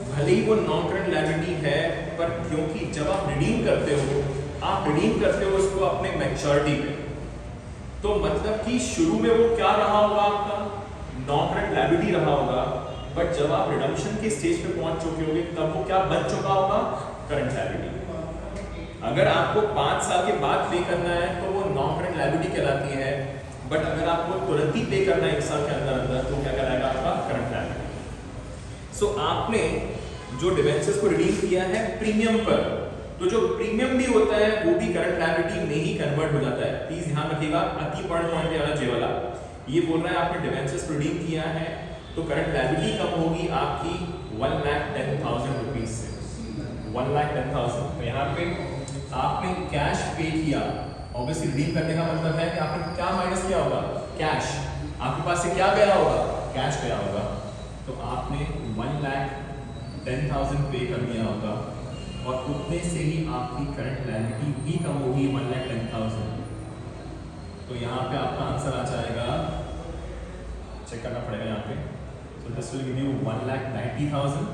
Speaker 2: भले ही वो नॉन करंट लायबिलिटी है, पर क्योंकि जब आप रिडीम करते हो उसको अपने मैच्योरिटी पे, तो मतलब कि शुरू में वो क्या रहा होगा, आपका नॉन करंट लायबिलिटी रहा होगा, बट जब आप रिडम्पशन के स्टेज पे पहुंच चुके होंगे तब वो क्या बन चुका होगा, करंट लायबिलिटी। अगर आपको 5 साल के बाद पे करना है तो वो नॉन करंट लायबिलिटी कहलाती है, बट अगर आपको तुरंत ही पे करना है 1 साल के अंदर तो क्या कहलाएगा, आपका करंट लायबिलिटी। सो आपने जो डिवेंचर्स को रिडीम किया है प्रीमियम पर, तो जो प्रीमियम भी होता है वो भी करंट लायबिलिटी में ही कन्वर्ट हो जाता है। प्लीज ध्यान रखिएगा, अति पॉइंट वाला जे वाला ये बोल रहा है आपने डिवेंचर्स को रिडीम किया है तो करंट लायबिलिटी कम होगी आपकी 1,10,000 रुपीज से, 1,10,000। तो यहाँ पे आपने कैश पे किया, ऑब्वियसली रिडीम करने का मतलब है कि आपने क्या माइनस किया होगा, कैश। आपके पास से क्या गया होगा, कैश गया होगा, तो आपने 1,10,000 पे कर दिया होगा और उतने से ही आपकी करंट लायबिलिटी भी कम होगी 1,10,000। तो यहाँ पे आपका आंसर आ जाएगा, चेक करना पड़ेगा यहाँ पे, so this will give you 1,90,000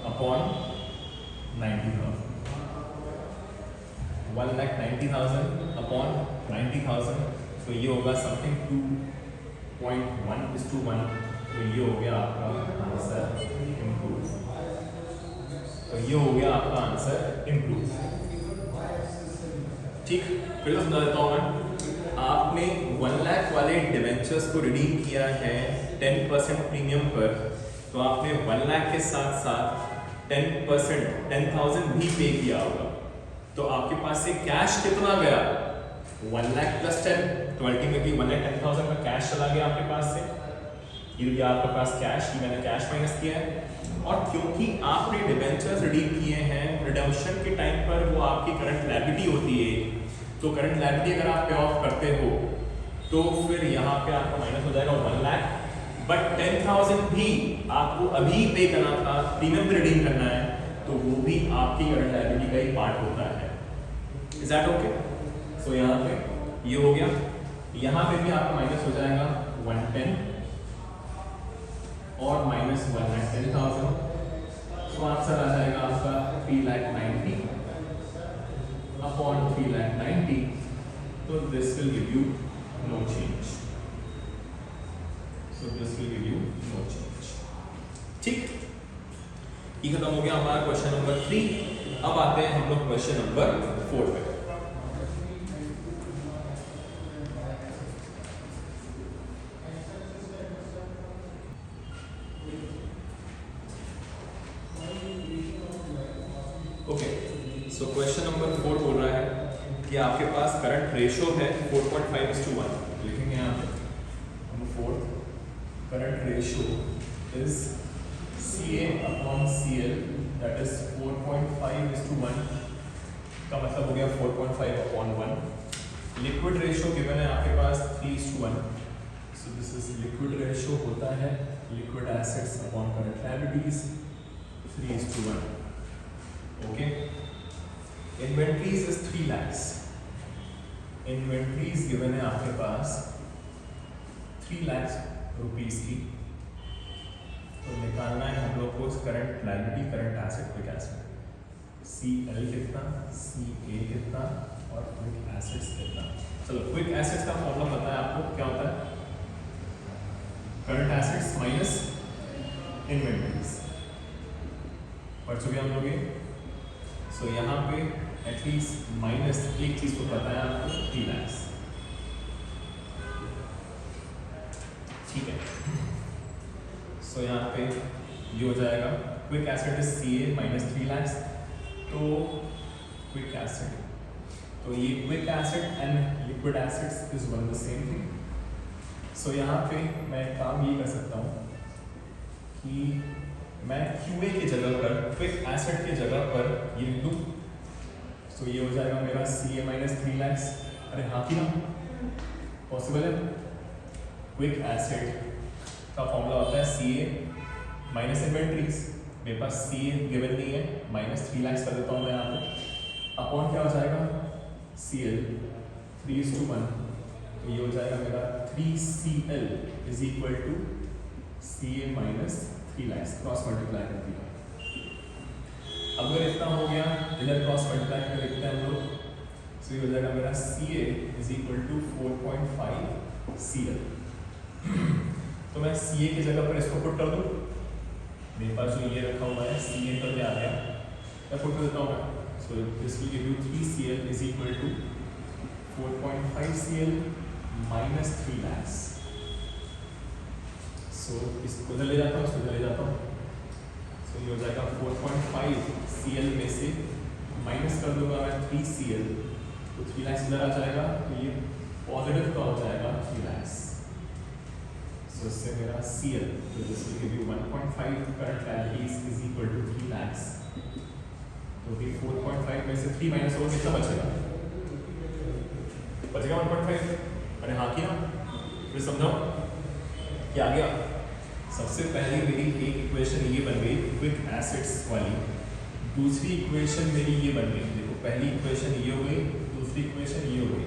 Speaker 2: upon 90,000, 1,90,000 upon 90,000, तो ये होगा समथिंग 2.1:1, तो ये हो गया आपका आंसर इम्प्रूव, तो ये हो गया आपका आंसर इम्प्रूव। ठीक, फिर से समझा देता हूँ मैं, आपने 1 लाख वाले डिवेंचर्स को रिडीम किया है 10% प्रीमियम पर, तो आपने 1 लाख के साथ साथ 10% 10,000 भी पे किया होगा, तो आपके पास से कैश कितना गया, 1 लाख प्लस 10, तो अल्टीमेटली 1,10,000 का कैश चला गया आपके पास से। ये गया आपके पास कैश, ये मैंने कैश माइनस किया है, और क्योंकि आपने डिवेंचर्स रिडीम किए हैं रिडम्पशन के टाइम पर वो आपकी करंट लायबिलिटी होती है, तो करंट लायबिलिटी अगर आप पे ऑफ करते हो तो फिर यहाँ पे आपका माइनस हो जाएगा 1 लाख, बट 10,000 भी आपको अभी पे करना था, प्रीमियम पे रिडीम करना है, तो वो भी आपकी करंट लायबिलिटी का ही पार्ट होता है। Is that okay? सो यहाँ पे ये हो गया, यहाँ पे भी आपका माइनस हो जाएगा 110 और माइनस 1,10,000, तो आंसर आ जाएगा आपका 3,90,000 अपॉन 3,90,000, तो this will give you know change, so this will give you know change. ठीक, ये खत्म हो गया हमारा क्वेश्चन नंबर 3। अब आते हैं हम लोग क्वेश्चन नंबर 4 पे। सो क्वेश्चन नंबर 4 बोल रहा है कि आपके पास करंट रेशो है 4.5:1, लिखेंगे यहाँ पे number 4, current ratio is CA upon CL, that is 4.5:1, का मतलब हो गया 4.5 अपॉन 1। लिक्विड रेशो गिवन है आपके पास 3:1, so this is liquid ratio होता है liquid assets upon current liabilities 3:1। Okay, inventories is 3 lakhs, inventories given है आपके पास 3 lakhs रुपीज की, तो निकालना है हम लोग को current liability, current asset, quick asset, CL कितना, CA कितना और क्विक एसेट्स कितना। चलो, क्विक एसेट्स का फॉर्मूला पता है आपको, क्या होता है, करंट एसेट्स माइनस इन्वेंट्रीज,
Speaker 1: पढ़ चुके हम लोग ये। सो यहाँ पे एटलीस्ट माइनस एक चीज तो पता है आपको, 3 lakhs, ठीक है। सो यहाँ पे ये हो जाएगा quick asset is CA minus 3 lakhs। तो क्विक एसेट, तो ये quick asset and liquid assets is one the same thing. So यहाँ पे मैं काम ये कर सकता हूँ कि मैं QA की जगह पर, क्विक एसेट की जगह पर ये लिख दूँ। सो ये हो जाएगा मेरा CA माइनस 3 lakhs। अरे हाँ कि ना, पॉसिबल है। क्विक एसेट का फॉर्मूला होता है CA माइनस इन्वेंट्रीज। मेरे पास CA गिवन नहीं है, माइनस 3 lakhs कर देता हूँ मैं यहाँ पे। अपॉन क्या हो जाएगा, CL 3:1। तो ये हो जाएगा मेरा 3CL is equal to CA minus 3 lakhs, cross multiply कर दिया। अगर इतना हो गया, इधर क्रॉस मल्टीप्लाई कर लिखते हैं हम लोग। सो ये हो जाएगा मेरा CA is equal to 4.5 CL। तो मैं CA की जगह पर इसको पुट कर दूँ। मेरे पास जो ये रखा हुआ है CA कर दिया आ गया, मैं पुट कर देता हूँ मैं। So this will give you 3CL is equal to 4.5 CL minus 3 lakhs। सो इसको इधर ले जाता हूँ, इसको इधर ले जाता हूँ। सो ये हो जाएगा 4.5 CL में से माइनस कर दूंगा मैं 3CL, तो 3 lakhs इधर आ जाएगा। तो ये पॉजिटिव का हो जाएगा 3 lakhs। सो इससे मेरा CL, तो this will give you 1.5 current liabilities is equal to 3 lakhs। तो ये 4.5 में से 3 माइनस होगा, कितना बचेगा? बचेगा 1.5। अरे हाँ कि ना, फिर समझाओ क्या आ गया। सबसे पहले मेरी एक इक्वेशन ये बन गई क्विक एसिड्स वाली, दूसरी इक्वेशन मेरी ये बन गई। देखो पहली इक्वेशन ये हो गई, दूसरी इक्वेशन ये हो गई।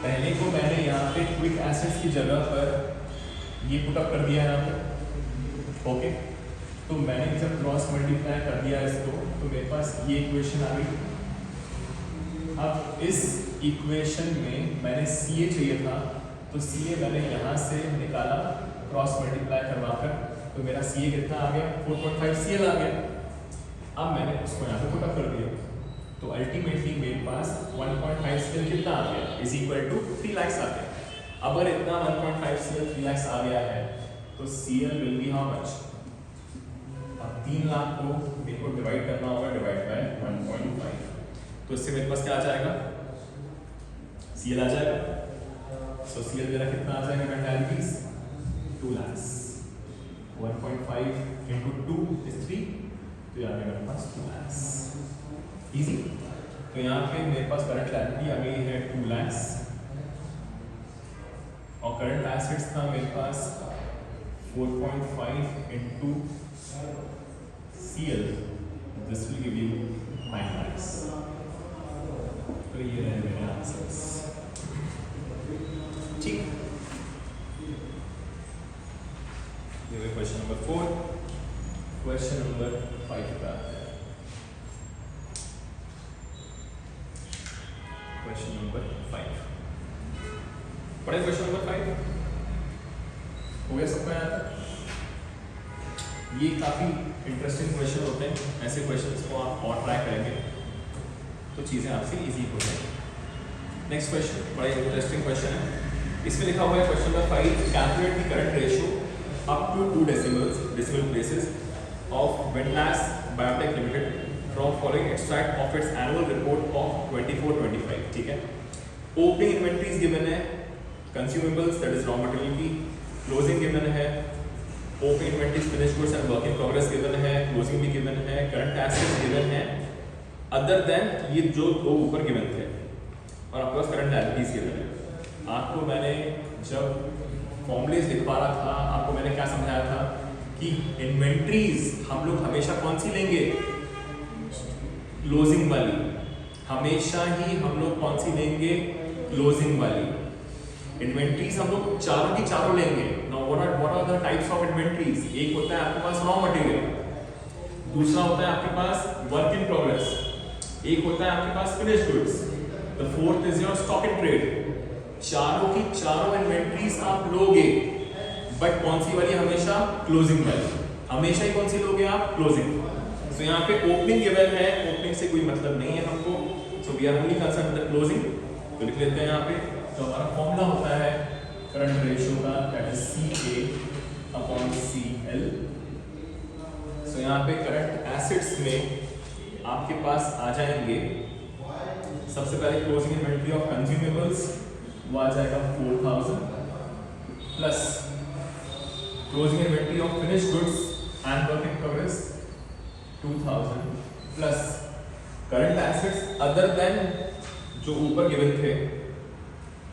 Speaker 1: पहले को मैंने यहाँ पे क्विक एसिड्स की जगह पर ये पुटअप कर दिया यहाँ पे, ओके। तो मैंने जब क्रॉस मल्टीप्लाई कर दिया इसको, तो मेरे पास ये इक्वेशन आ गई। अब इस इक्वेशन में मैंने CA चाहिए था, तो CA मैंने यहाँ से निकाला क्रॉस मल्टीप्लाई करवाकर, तो मेरा CA कितना आ गया, 4.5 CL आ गया। अब मैंने उसको यहाँ पे पुटअप कर दिया, तो अल्टीमेटली मेरे पास 1.5 CL कितना आ गया, इज इक्वल टू 3 lakhs आ गया। अगर इतना 1.5 CL 3 lakhs आ गया है, तो CL will be how much. अब 3 लाख को मेरे को डिवाइड करना होगा, डिवाइड बाय 1.5, तो इससे मेरे पास क्या आ जाएगा, CL आ जाएगा। सो CL मेरा कितना आ जाएगा, लायबिलिटीज 2 lakhs। 1.5 into 2 is 3, तो यहाँ पे मेरे पास 2 lakhs। इजी। तो यहाँ पे मेरे पास करंट लायबिलिटी आ गई है 2 lakhs, और करंट एसेट्स था मेरे पास 4.5 into CL, this will give you 9 lakhs। तो ये रहे मेरे आंसर्स, ठीक। ये क्वेश्चन नंबर 4। क्वेश्चन नंबर 5 का क्वेश्चन नंबर 5 पढ़े। क्वेश्चन नंबर 5 हो गया सबका यहाँ तक। ये काफ़ी इंटरेस्टिंग क्वेश्चन होते हैं, ऐसे क्वेश्चंस को आप और ट्राई करेंगे तो चीज़ें आपसे इजी हो जाएंगी। नेक्स्ट क्वेश्चन बड़ा इंटरेस्टिंग क्वेश्चन है, इसमें लिखा हुआ है question number 5, calculate the current ratio up to 2 decimal places of Ventas Biotech Limited from following extract of its annual report of 24-25। ठीक है, ओपनिंग इन्वेंटरीज गिवन है, consumables that is raw material की, closing given है, opening inventories finished goods and work in progress given है, closing भी given है, current assets given है, other than ये जो दो ऊपर गिवन थे, और आपके पास करंट लायबिलिटीज गिवन है। आपको मैंने जब फॉर्मूलेज लिखवा रहा था, आपको मैंने क्या समझाया था कि इन्वेंटरीज हम लोग हमेशा कौन सी लेंगे, क्लोजिंग वाली। हमेशा ही हम लोग कौन सी लेंगे, क्लोजिंग वाली। इन्वेंटरीज हम लोग चारों की चारों लेंगे। Now what are the types of inventories? एक होता है आपके पास रॉ मटेरियल, दूसरा होता है आपके पास वर्क इन प्रोग्रेस, एक होता है आपके पास finished goods, the fourth is your stock in trade. चारों की चारों इन्वेंटरीज आप लोगे, बट कौन सी वाली? हमेशा क्लोजिंग वाली। हमेशा ही कौन सी लोगे आप? क्लोजिंग।
Speaker 2: सो यहाँ पे ओपनिंग गिवन है, ओपनिंग से कोई मतलब नहीं है हमको, so we are only concern with the closing. तो लिख लेते हैं यहाँ पे, तो हमारा फॉर्मूला होता है करंट रेशियो का, दैट इज CA/CL। सो यहाँ पे करंट एसेट्स में आपके पास आ जाएंगे सबसे पहले क्लोजिंग इन्वेंटरी ऑफ कंज्यूमेबल्स, वो आ जाएगा 4000 plus closing inventory of finish goods and work in progress 2000 plus current assets other than जो ऊपर गिवन थे,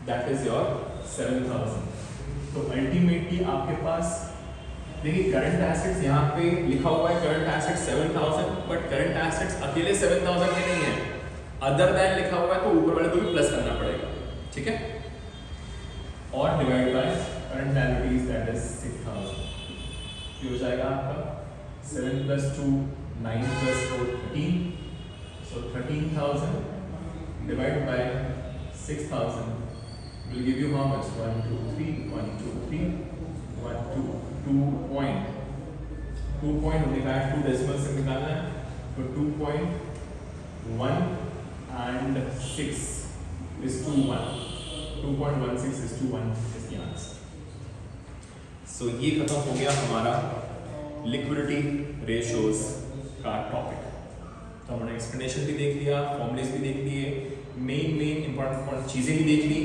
Speaker 2: दैट इज योर 7000। तो अल्टीमेटली आपके पास देखिए करंट एसेट्स यहाँ पे लिखा हुआ है current assets 7000, but current assets अकेले 7000 के नहीं है, अदर देन लिखा हुआ है तो ऊपर वाले को भी प्लस करना पड़ेगा, ठीक है, और divide by current liabilities that is 6000। ये हो जाएगा आपका 7 + 2 9 + 4 13, so 13,000 divided by 6,000 will give you how much? 1 2 3 1 2 3 1 2 2 point लिखा है, 2 डेसिमल से निकालना है, तो 2.1 and 6 is 2.1, 2.16 is 2.1 is the answer। So ये खत्म हो गया हमारा लिक्विडिटी रेशियोज का टॉपिक। तो हमने एक्सप्लेनेशन भी देख लिया, फॉर्मूलेस भी देख लिए, मेन इंपॉर्टेंट चीज़ें भी देख ली,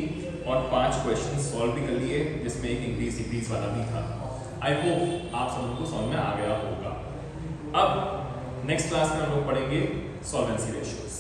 Speaker 2: और 5 क्वेश्चन सॉल्व भी कर लिए, जिसमें एक इंक्रीज डिक्रीज वाला भी था। आई होप आप सब लोगों को समझ में आ गया होगा। अब नेक्स्ट क्लास में हम लोग पढ़ेंगे सॉल्वेंसी रेशियोज।